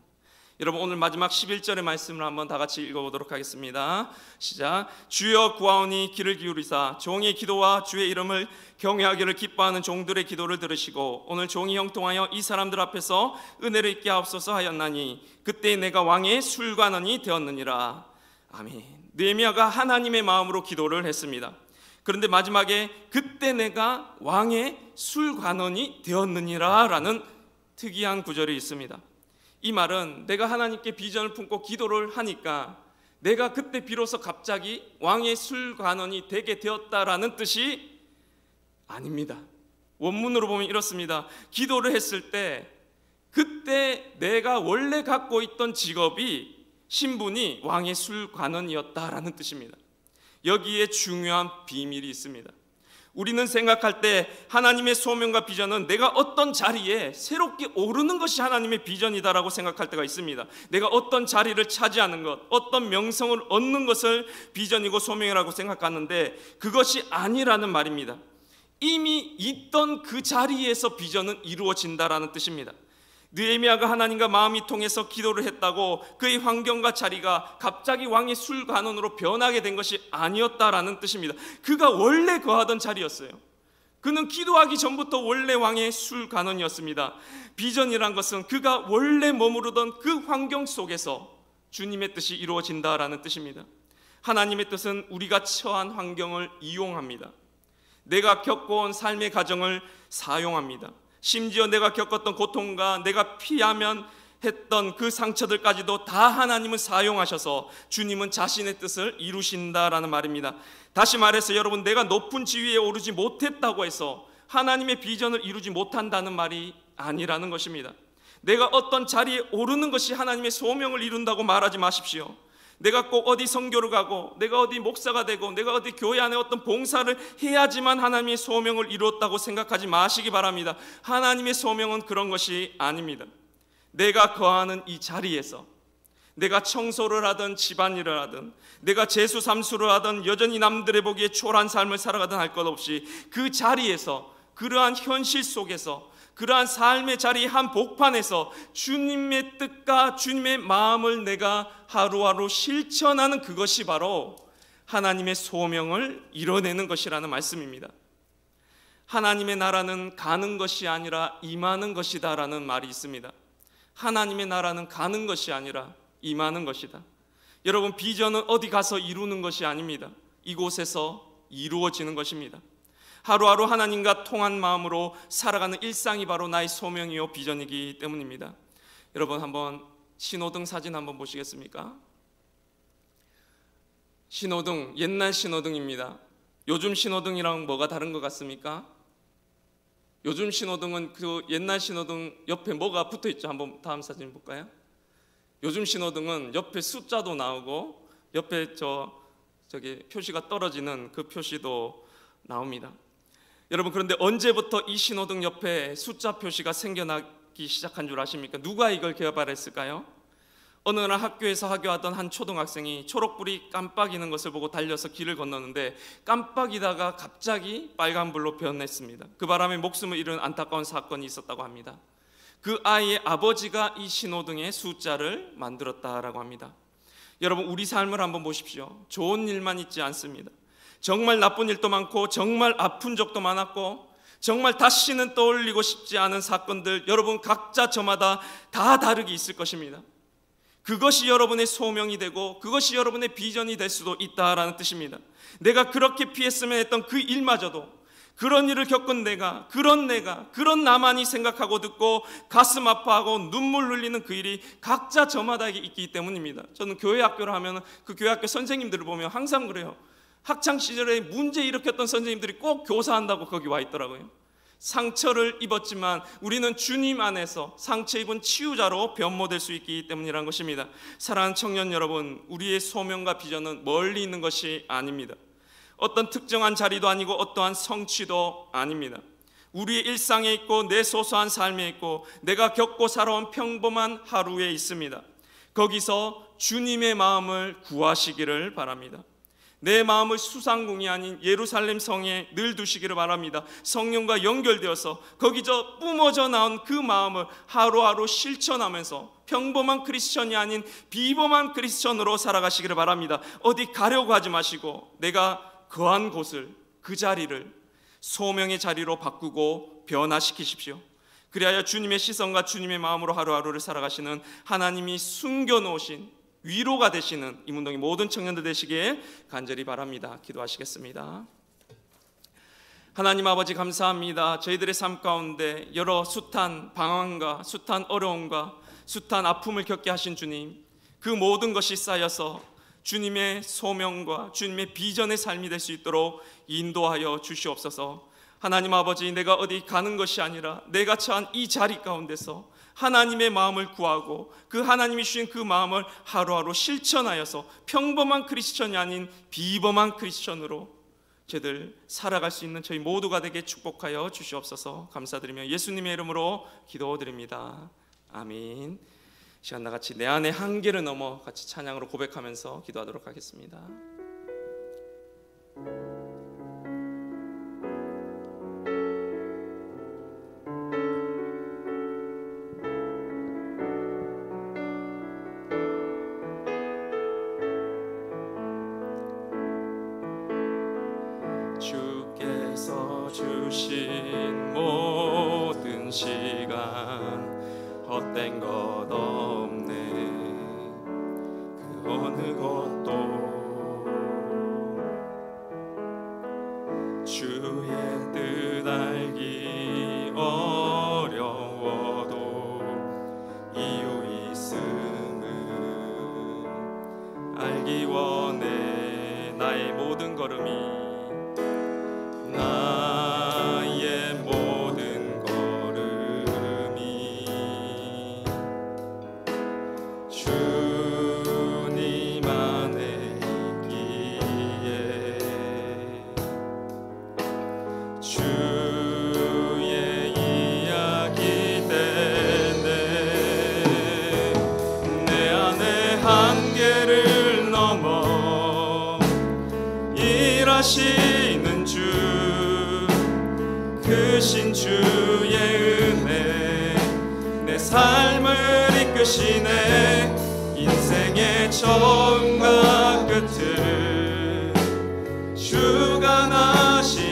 여러분 오늘 마지막 11절의 말씀을 한번 다 같이 읽어보도록 하겠습니다. 시작. 주여 구하오니 귀를 기울이사 종의 기도와 주의 이름을 경외하기를 기뻐하는 종들의 기도를 들으시고 오늘 종이 형통하여 이 사람들 앞에서 은혜를 입게 하옵소서 하였나니 그때 내가 왕의 술관원이 되었느니라. 아멘. 느헤미야가 하나님의 마음으로 기도를 했습니다. 그런데 마지막에 그때 내가 왕의 술관원이 되었느니라 라는 특이한 구절이 있습니다. 이 말은 내가 하나님께 비전을 품고 기도를 하니까 내가 그때 비로소 갑자기 왕의 술관원이 되게 되었다라는 뜻이 아닙니다. 원문으로 보면 이렇습니다. 기도를 했을 때 그때 내가 원래 갖고 있던 직업이 신분이 왕의 술관원이었다라는 뜻입니다. 여기에 중요한 비밀이 있습니다. 우리는 생각할 때 하나님의 소명과 비전은 내가 어떤 자리에 새롭게 오르는 것이 하나님의 비전이다라고 생각할 때가 있습니다. 내가 어떤 자리를 차지하는 것, 어떤 명성을 얻는 것을 비전이고 소명이라고 생각하는데 그것이 아니라는 말입니다. 이미 있던 그 자리에서 비전은 이루어진다라는 뜻입니다. 느헤미야가 하나님과 마음이 통해서 기도를 했다고 그의 환경과 자리가 갑자기 왕의 술관원으로 변하게 된 것이 아니었다라는 뜻입니다. 그가 원래 거하던 자리였어요. 그는 기도하기 전부터 원래 왕의 술관원이었습니다. 비전이란 것은 그가 원래 머무르던 그 환경 속에서 주님의 뜻이 이루어진다라는 뜻입니다. 하나님의 뜻은 우리가 처한 환경을 이용합니다. 내가 겪어온 삶의 과정을 사용합니다. 심지어 내가 겪었던 고통과 내가 피하면 했던 그 상처들까지도 다 하나님은 사용하셔서 주님은 자신의 뜻을 이루신다라는 말입니다. 다시 말해서 여러분, 내가 높은 지위에 오르지 못했다고 해서 하나님의 비전을 이루지 못한다는 말이 아니라는 것입니다. 내가 어떤 자리에 오르는 것이 하나님의 소명을 이룬다고 말하지 마십시오. 내가 꼭 어디 선교를 가고 내가 어디 목사가 되고 내가 어디 교회 안에 어떤 봉사를 해야지만 하나님의 소명을 이루었다고 생각하지 마시기 바랍니다. 하나님의 소명은 그런 것이 아닙니다. 내가 거하는 이 자리에서 내가 청소를 하든 집안일을 하든 내가 재수 삼수를 하든 여전히 남들의 보기에 초라한 삶을 살아가든 할 것 없이 그 자리에서 그러한 현실 속에서 그러한 삶의 자리 한 복판에서 주님의 뜻과 주님의 마음을 내가 하루하루 실천하는 그것이 바로 하나님의 소명을 이뤄내는 것이라는 말씀입니다. 하나님의 나라는 가는 것이 아니라 임하는 것이다 라는 말이 있습니다. 하나님의 나라는 가는 것이 아니라 임하는 것이다. 여러분, 비전은 어디 가서 이루는 것이 아닙니다. 이곳에서 이루어지는 것입니다. 하루하루 하나님과 통한 마음으로 살아가는 일상이 바로 나의 소명이요 비전이기 때문입니다. 여러분, 한번 신호등 사진 한번 보시겠습니까? 신호등, 옛날 신호등입니다. 요즘 신호등이랑 뭐가 다른 것 같습니까? 요즘 신호등은 그 옛날 신호등 옆에 뭐가 붙어 있죠? 한번 다음 사진 볼까요? 요즘 신호등은 옆에 숫자도 나오고 옆에 저기 표시가 떨어지는 그 표시도 나옵니다. 여러분, 그런데 언제부터 이 신호등 옆에 숫자 표시가 생겨나기 시작한 줄 아십니까? 누가 이걸 개발했을까요? 어느 날 학교에서 하교하던 한 초등학생이 초록불이 깜빡이는 것을 보고 달려서 길을 건너는데 깜빡이다가 갑자기 빨간불로 변했습니다. 그 바람에 목숨을 잃은 안타까운 사건이 있었다고 합니다. 그 아이의 아버지가 이 신호등의 숫자를 만들었다라고 합니다. 여러분, 우리 삶을 한번 보십시오. 좋은 일만 있지 않습니다. 정말 나쁜 일도 많고 정말 아픈 적도 많았고 정말 다시는 떠올리고 싶지 않은 사건들, 여러분 각자 저마다 다 다르게 있을 것입니다. 그것이 여러분의 소명이 되고 그것이 여러분의 비전이 될 수도 있다라는 뜻입니다. 내가 그렇게 피했으면 했던 그 일마저도 그런 일을 겪은 내가 그런 나만이 생각하고 듣고 가슴 아파하고 눈물 흘리는 그 일이 각자 저마다 있기 때문입니다. 저는 교회 학교를 하면 그 교회 학교 선생님들을 보면 항상 그래요. 학창시절에 문제 일으켰던 선생님들이 꼭 교사한다고 거기 와 있더라고요. 상처를 입었지만 우리는 주님 안에서 상처 입은 치유자로 변모될 수 있기 때문이라는 것입니다. 사랑하는 청년 여러분, 우리의 소명과 비전은 멀리 있는 것이 아닙니다. 어떤 특정한 자리도 아니고 어떠한 성취도 아닙니다. 우리의 일상에 있고 내 소소한 삶에 있고 내가 겪고 살아온 평범한 하루에 있습니다. 거기서 주님의 마음을 구하시기를 바랍니다. 내 마음을 수상궁이 아닌 예루살렘 성에 늘 두시기를 바랍니다. 성령과 연결되어서 거기서 뿜어져 나온 그 마음을 하루하루 실천하면서 평범한 크리스천이 아닌 비범한 크리스천으로 살아가시기를 바랍니다. 어디 가려고 하지 마시고 내가 거한 곳을, 그 자리를 소명의 자리로 바꾸고 변화시키십시오. 그리하여 주님의 시선과 주님의 마음으로 하루하루를 살아가시는, 하나님이 숨겨놓으신 위로가 되시는 이문동의 모든 청년들 되시길 간절히 바랍니다. 기도하시겠습니다. 하나님 아버지, 감사합니다. 저희들의 삶 가운데 여러 숱한 방황과 숱한 어려움과 숱한 아픔을 겪게 하신 주님, 그 모든 것이 쌓여서 주님의 소명과 주님의 비전의 삶이 될 수 있도록 인도하여 주시옵소서. 하나님 아버지, 내가 어디 가는 것이 아니라 내가 처한 이 자리 가운데서 하나님의 마음을 구하고 그 하나님이 주신 그 마음을 하루하루 실천하여서 평범한 크리스천이 아닌 비범한 크리스천으로 저희들 살아갈 수 있는 저희 모두가 되게 축복하여 주시옵소서. 감사드리며 예수님의 이름으로 기도드립니다. 아멘. 시간 나같이 내 안의 한계를 넘어 같이 찬양으로 고백하면서 기도하도록 하겠습니다. 주께서 주신 모든 시간 헛된 것 없네. 그 어느 것도 주의 뜻 알기 어려워도 이유 있음을 알기 원해. 나의 모든 걸음이, 나의 모든 걸음이 주님 안에 있기에 주의 이야기 되네. 내 안의 한계를 넘어 일하시는 주, 크신 주의 은혜 내 삶을 이끄시네. 인생의 처음과 끝을 주관하시니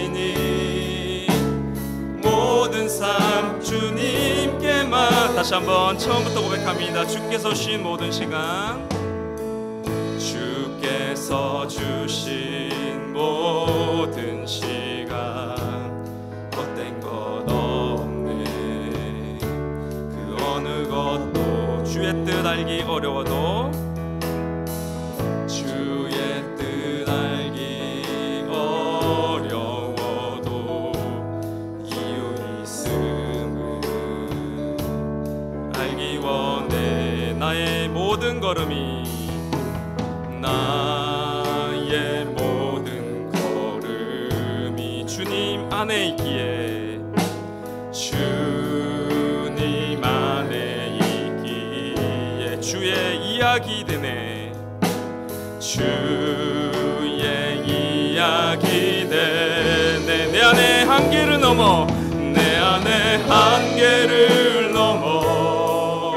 모든 삶 주님께만. 다시 한번 처음부터 고백합니다. 주께서 주신 모든 시간, 주께서 주신 모든 시간 헛된 것 없네. 그 어느 것도 주의 뜻 알기 어려워도 주의 뜻 알기 어려워도 이유 있음을 알기 원해. 나의 모든 걸음이, 나의 모든 걸음이 주님 안에 있기에 주님 안에 있기에 주의 이야기 되네. 주의 이야기 되네. 내 안의 한계를 넘어, 내 안의 한계를 넘어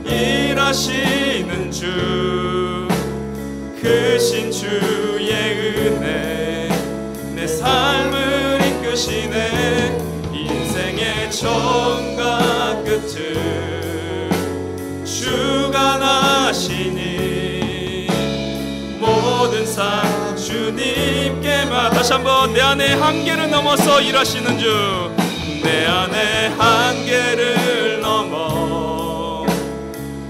일하시는 주, 크신 주의 은혜 내 삶을 이끄시네. 인생의 처음과 끝을 주관하시니 모든 삶 주님께만. 다시 한번 내 안의 한계를 넘어서 일하시는 주, 내 안의 한계를 넘어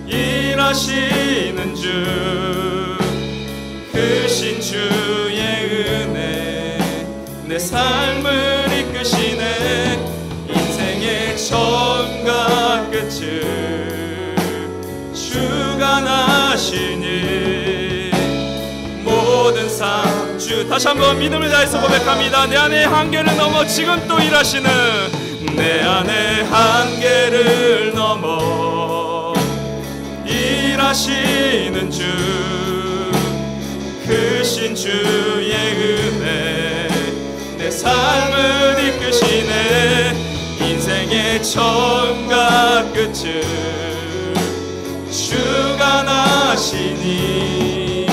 일하시는 주, 크신 주의 은혜 내 삶을 이끄시네. 인생의 처음과 끝을 주관하시니 모든 삶 주. 다시 한번 믿음을 다해서 고백합니다. 내 안의 한계를 넘어 지금 또 일하시는, 내 안의 한계를 넘어 일하시는 주, 그 크신 주의 은혜 내 삶을 이끄시네. 인생의 처음과 끝을 주가 나시니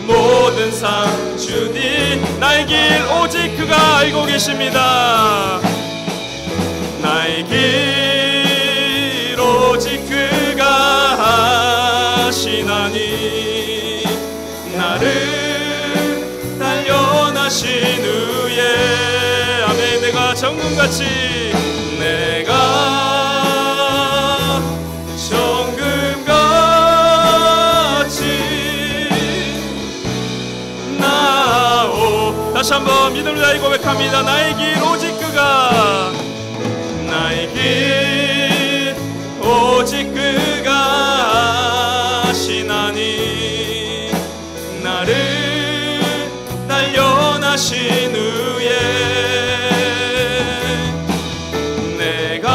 모든 삶 주님 나의 길 오직 그가 알고 계십니다. 나의 길 오직 그가 아시나니 나를 단련하신 후에 아멘. 내가 정금같이 내가 정금같이 나오. 다시 한번 믿음을 다해 고백합니다. 나의 길 오직 그가 나의 길 오직 그가 아시나니 나를 단련하신 후에 내가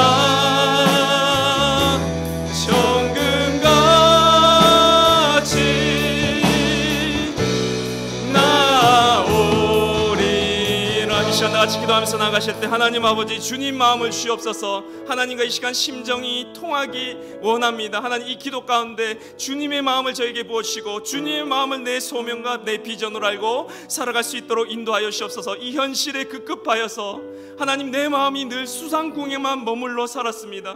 정금같이 나오리라. 이 시간 다같이 기도하면서 나가실 때 하나님 아버지 주님 마음을 주옵소서. 하나님과 이 시간 심정이 통하기 원합니다. 하나님 이 기도 가운데 주님의 마음을 저에게 부어주시고 주님의 마음을 내 소명과 내 비전으로 알고 살아갈 수 있도록 인도하여 주옵소서. 이 현실에 급급하여서 하나님 내 마음이 늘 수상궁에만 머물러 살았습니다.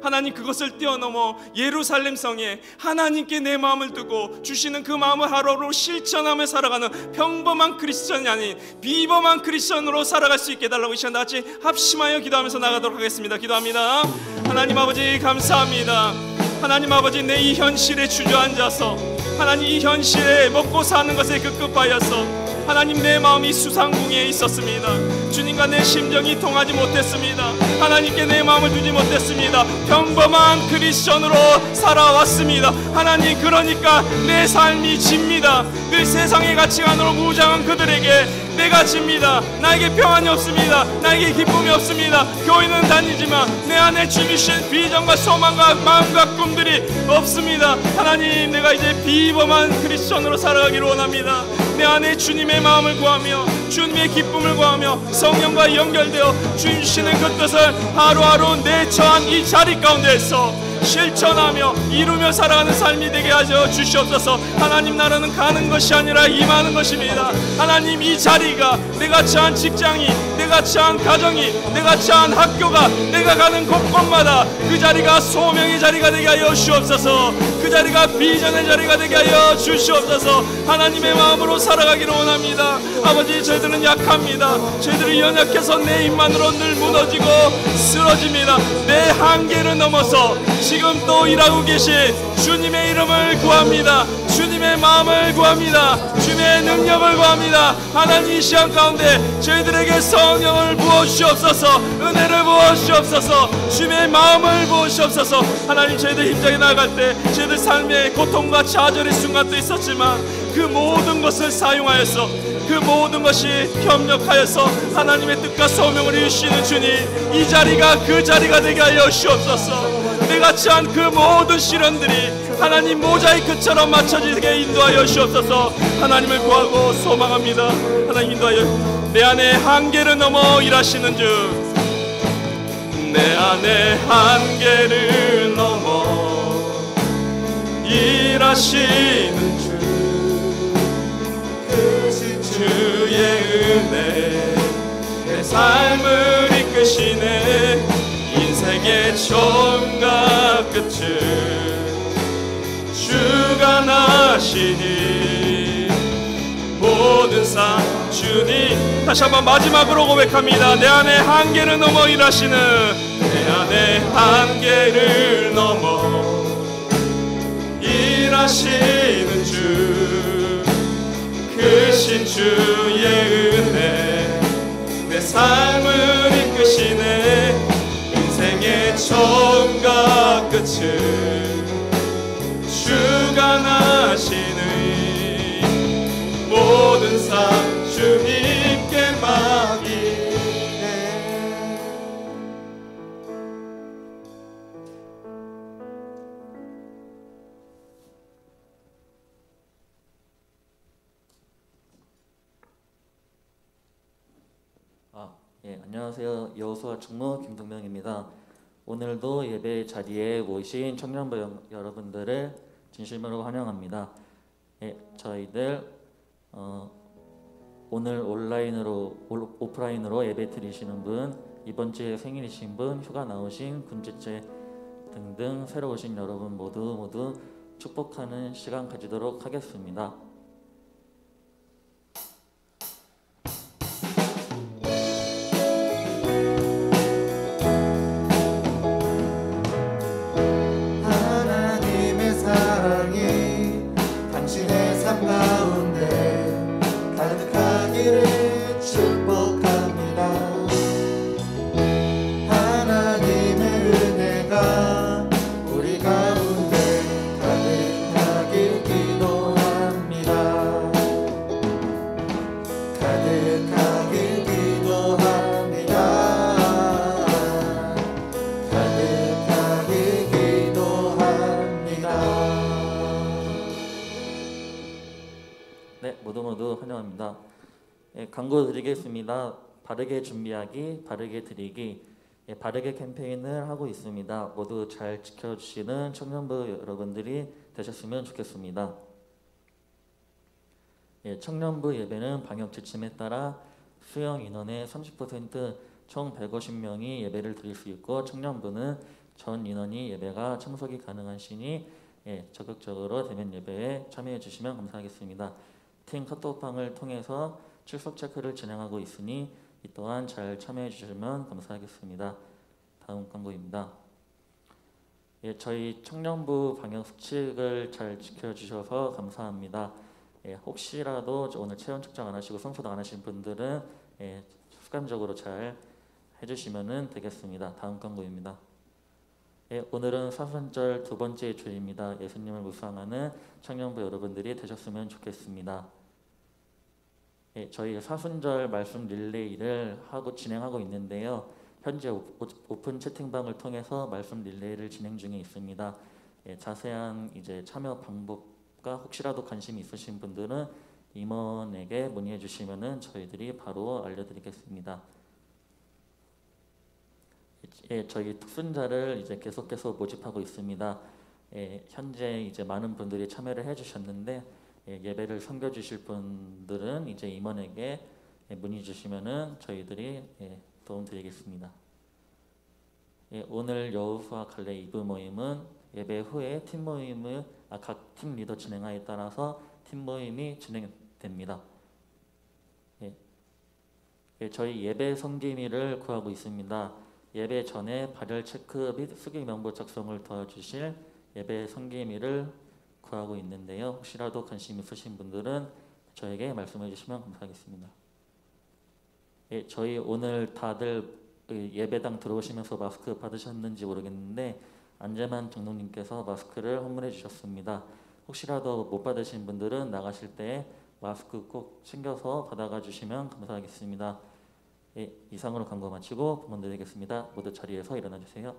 하나님 그것을 뛰어넘어 예루살렘 성에 하나님께 내 마음을 두고 주시는 그 마음을 하루하루 실천하며 살아가는 평범한 크리스천이 아닌 비범한 크리스천으로 살아갈 수 있게 해달라고 이 시간 다같이 합심하여 기도하면서 나가도록 하겠습니다. 기도합니다. 하나님 아버지 감사합니다. 하나님 아버지 내 이 현실에 주저앉아서 하나님 이 현실에 먹고 사는 것에 급급하여서 하나님 내 마음이 수상궁에 있었습니다. 주님과 내 심정이 통하지 못했습니다. 하나님께 내 마음을 두지 못했습니다. 평범한 크리스천으로 살아왔습니다. 하나님 그러니까 내 삶이 집니다. 늘 세상의 가치관으로 무장한 그들에게 내가 집니다. 나에게 평안이 없습니다. 나에게 기쁨이 없습니다. 교회는 다니지만 내 안에 주신 비전과 소망과 마음과 꿈들이 없습니다. 하나님 내가 이제 비범한 크리스천으로 살아가기를 원합니다. 내 안에 주님의 마음을 구하며 주님의 기쁨을 구하며 성령과 연결되어 주시는 그 뜻을 하루하루 내 처한 이 자리 가운데에서 실천하며 이루며 살아가는 삶이 되게 하여 주시옵소서. 하나님 나라는 가는 것이 아니라 임하는 것입니다. 하나님 이 자리가 내가 처한 직장이 내가 처한 가정이 내가 처한 학교가 내가 가는 곳곳마다 그 자리가 소명의 자리가 되게 하여 주시옵소서. 그 자리가 비전의 자리가 되게 하여 주시옵소서. 하나님의 마음으로 살아가기를 원합니다. 아버지 저희들은 약합니다. 저희들은 연약해서 내 힘만으로 늘 무너지고 쓰러집니다. 내 한계를 넘어서 지금 또 일하고 계신 주님의 이름을 구합니다. 주님의 마음을 구합니다. 주님의 능력을 구합니다. 하나님 이 시간 가운데 저희들에게 성령을 부어주시옵소서. 은혜를 부어주시옵소서. 주님의 마음을 부어주시옵소서. 하나님 저희들 힘차게 나아갈 때 저희들 삶의 고통과 좌절의 순간도 있었지만 그 모든 것을 사용하여서 그 모든 것이 협력하여서 하나님의 뜻과 소명을 이루시는 주님 이 자리가 그 자리가 되게 하여 주시옵소서. 내가 처한 그 모든 시련들이 하나님 모자이크처럼 맞춰지게 인도하여 주시옵소서. 하나님을 구하고 소망합니다. 하나님 인도하여 내 안에 한계를 넘어 일하시는 주 내 안에 한계를 넘어 일하시는 주 주의 은혜 내 삶을 이끄시네. 인생의 처음과 끝을 주가 나시니 모든 삶 주님. 다시 한번 마지막으로 고백합니다. 내 안에 한계를 넘어 일하시는 내 안에 한계를 넘어 일하시는 주 크신 주의 은혜 내 삶을 이끄시네. 인생의 처음과 끝을 주가 나시니 모든 삶 주님께 맡기네.
안녕하세요. 여호수아 총무 김동명입니다. 오늘도 예배 자리에 모이신 청년부 여러분들을 진심으로 환영합니다. 저희들 오늘 오프라인으로 예배 드리시는 분, 이번 주에 생일이신 분, 휴가 나오신 군제체 등등 새로 오신 여러분 모두 축복하는 시간 가지도록 하겠습니다.
하나님의 사랑이 당신의 삶 가운데 가득하기를 축복합니다. 하나님의 은혜가 우리 가운데 가득하길 기도합니다. 가득하길 기도합니다. 가득하길 기도합니다.
네, 모두 환영합니다. 광고 드리겠습니다. 바르게 준비하기, 바르게 드리기, 바르게 캠페인을 하고 있습니다. 모두 잘 지켜주시는 청년부 여러분들이 되셨으면 좋겠습니다. 청년부 예배는 방역 지침에 따라 수용 인원의 30% 총 150명이 예배를 드릴 수 있고, 청년부는 전 인원이 예배가 참석이 가능한 시니 적극적으로 대면 예배에 참여해 주시면 감사하겠습니다. 팀 카톡방을 통해서 출석 체크를 진행하고 있으니 이 또한 잘 참여해 주시면 감사하겠습니다. 다음 광고입니다. 저희 청년부 방역 수칙을 잘 지켜주셔서 감사합니다. 혹시라도 오늘 체온 측정 안 하시고 성소도 안 하신 분들은 습관적으로 잘 해주시면 되겠습니다. 다음 광고입니다. 오늘은 사순절 두 번째 주일입니다. 예수님을 묵상하는 청년부 여러분들이 되셨으면 좋겠습니다. 저희 사순절 말씀 릴레이를 진행하고 있는데요. 현재 오픈 채팅방을 통해서 말씀 릴레이를 진행 중에 있습니다. 자세한 참여 방법과 혹시라도 관심이 있으신 분들은 임원에게 문의해 주시면은 저희들이 바로 알려드리겠습니다. 저희 특순자를 계속해서 모집하고 있습니다. 현재 많은 분들이 참여를 해주셨는데 예배를 섬겨주실 분들은 임원에게 문의 주시면은 저희들이 도움드리겠습니다. 오늘 여호수아 갈래 2부 모임은 예배 후에 팀 모임을 각 팀 리더 진행하에 따라서 팀 모임이 진행됩니다. 저희 예배 성김이를 구하고 있습니다. 예배 전에 발열 체크 및 수기 명부 작성을 도와주실 예배 성김이를 구하고 있는데요. 혹시라도 관심 있으신 분들은 저에게 말씀해 주시면 감사하겠습니다. 저희 오늘 다들 예배당 들어오시면서 마스크 받으셨는지 모르겠는데 안재만 장로님께서 마스크를 헌물해 주셨습니다. 혹시라도 못 받으신 분들은 나가실 때 마스크 꼭 챙겨서 받아가 주시면 감사하겠습니다. 이상으로 광고 마치고 본문 드리겠습니다. 모두 자리에서 일어나 주세요.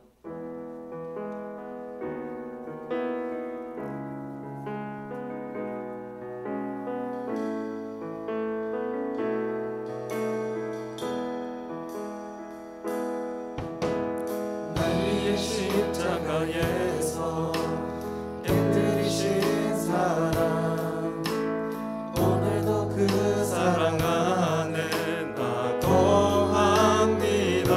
날 위해 십자가에서 깨뜨리신 사랑, 오늘도 그 사랑 안에 나 거합니다.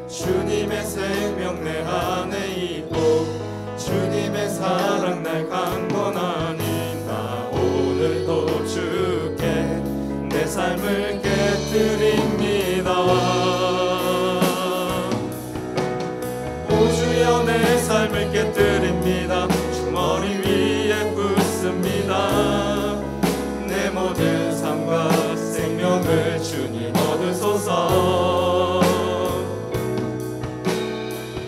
주님의 생명 내 안에 있고 주님의 사랑 날 강권하니 나 오늘도 주께 내 삶을 깨뜨립니다. 오주여 내 삶을 깨뜨립니다. 주머니 위에 붓습니다. 내 모든 삶과 생명을 주님 얻으소서.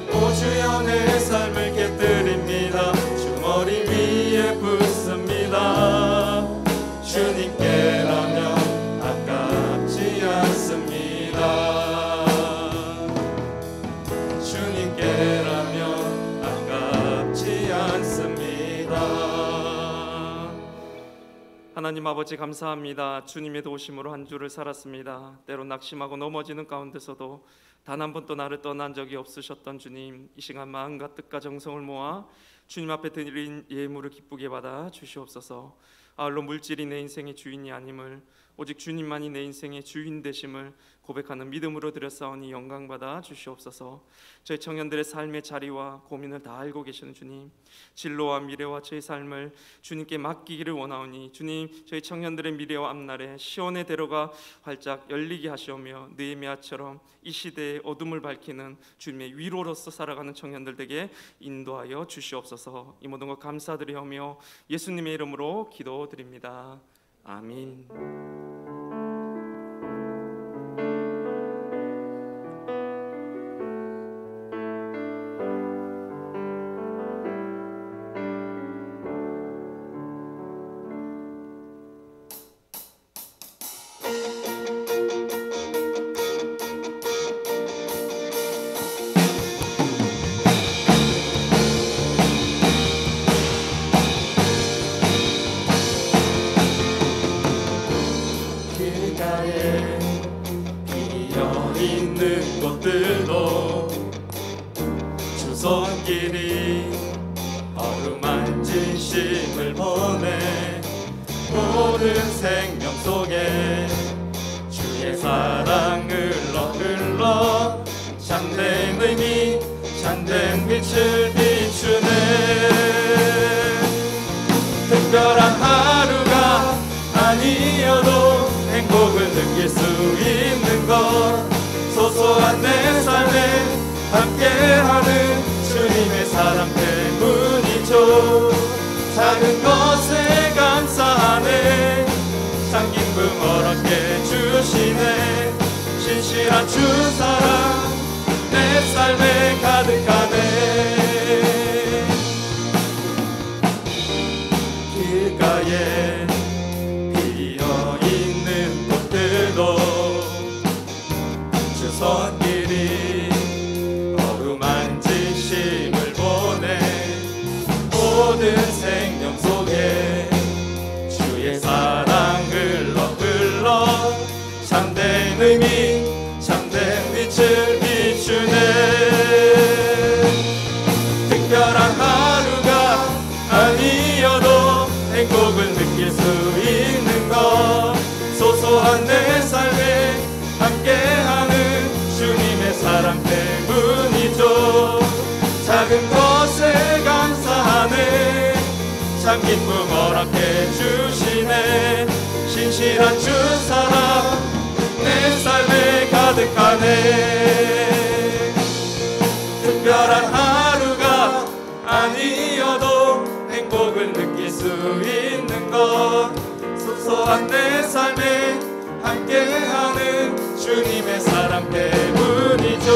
오주여 내 삶을 깨뜨립니다. 주머니 위에 붓습니다. 주님께라면 아깝지 않습니다. 주님께라면 아깝지 않습니다.
하나님 아버지 감사합니다. 주님의 도우심으로 한 주를 살았습니다. 때론 낙심하고 넘어지는 가운데서도 단 한 번도 나를 떠난 적이 없으셨던 주님, 이 시간 마음과 뜻과 정성을 모아 주님 앞에 드린 예물을 기쁘게 받아 주시옵소서. 아울러 물질이 내 인생의 주인이 아님을, 오직 주님만이 내 인생의 주인 되심을 고백하는 믿음으로 드렸사오니 영광받아 주시옵소서. 저희 청년들의 삶의 자리와 고민을 다 알고 계시는 주님, 진로와 미래와 저희 삶을 주님께 맡기기를 원하오니 주님, 저희 청년들의 미래와 앞날에 시온의 대로가 활짝 열리게 하시오며 느헤미야처럼 이 시대의 어둠을 밝히는 주님의 위로로서 살아가는 청년들에게 인도하여 주시옵소서. 이 모든 것 감사드리오며 예수님의 이름으로 기도드립니다. 아멘.
있는 곳들로 주손길이 어루만진 쉼을 보내 모든 생명 속에 주의 사랑 흘러 참된 의미 참된 빛을 비추네. 특별한 하루가 아니어도 행복을 느낄 수 있는 것, 소소한 내 삶에 함께하는 주님의 사랑 때문이죠. 작은 것에 감사하네, 참 기쁨 허락해 주시네. 신실한 주 사랑 내 삶에 가득하네. 길가에 비어있는 꽃들도 주선길이 어루만진 쉼을 보내 모든 생명 속에 주의 사랑 흘러 참된 의미 참된 빛을 비추네. 특별한 하루가 아니어도 행복을 느낄 수 있는 것, 소소한 내 삶에 함께하는 주님의 사랑 때문이죠. 작은 것에 감사하네, 참 기쁨 허락해 주시네. 신실한 주 사랑 내 삶에 가득하네. 특별한 하루가 아니어도 행복을 느낄 수 있는 것, 소소한 내 삶에 함께하는 주님의 사랑 때문이죠.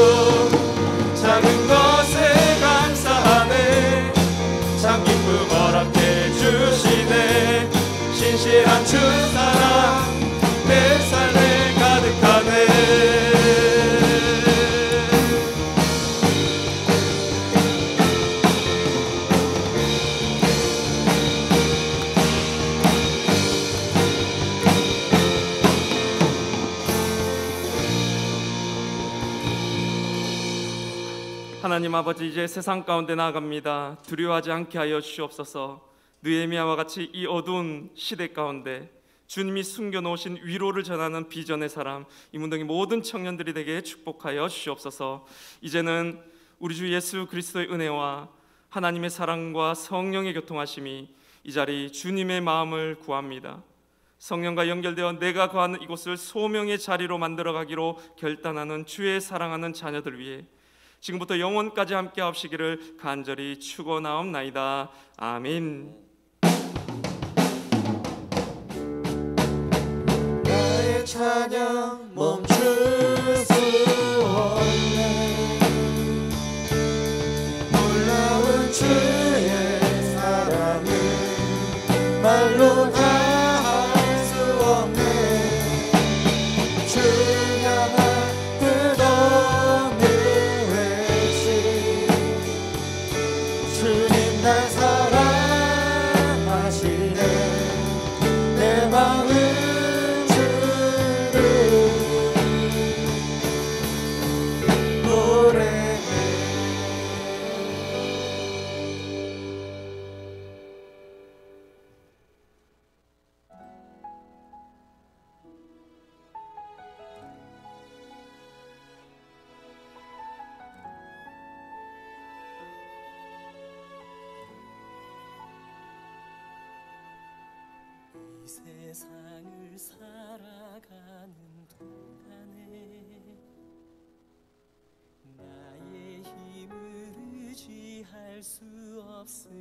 작은 것에 감사하네, 참 기쁨 허락해 주시네. 신실한 주 사랑 내 삶에 가득하네.
하나님 아버지, 이제 세상 가운데 나아갑니다. 두려워하지 않게 하여 주시옵소서. 느헤미야와 같이 이 어두운 시대 가운데 주님이 숨겨놓으신 위로를 전하는 비전의 사람, 이 문동의 모든 청년들이 되게 축복하여 주시옵소서. 이제는 우리 주 예수 그리스도의 은혜와 하나님의 사랑과 성령의 교통하심이 이 자리 주님의 마음을 구합니다. 성령과 연결되어 내가 거하는 이곳을 소명의 자리로 만들어가기로 결단하는 주의 사랑하는 자녀들 위해 지금부터 영원까지 함께 하시기를 간절히 축원하옵나이다. 아멘.
나의 찬양 멈출 수 없네. 놀라운 주의 사랑을 말로 다할 수 없네. 주 향한 끝없는 외침, 주님 날 사랑하시네. 내
이 세상을 살아가는 동안에 나의 힘을 의지할 수 없으니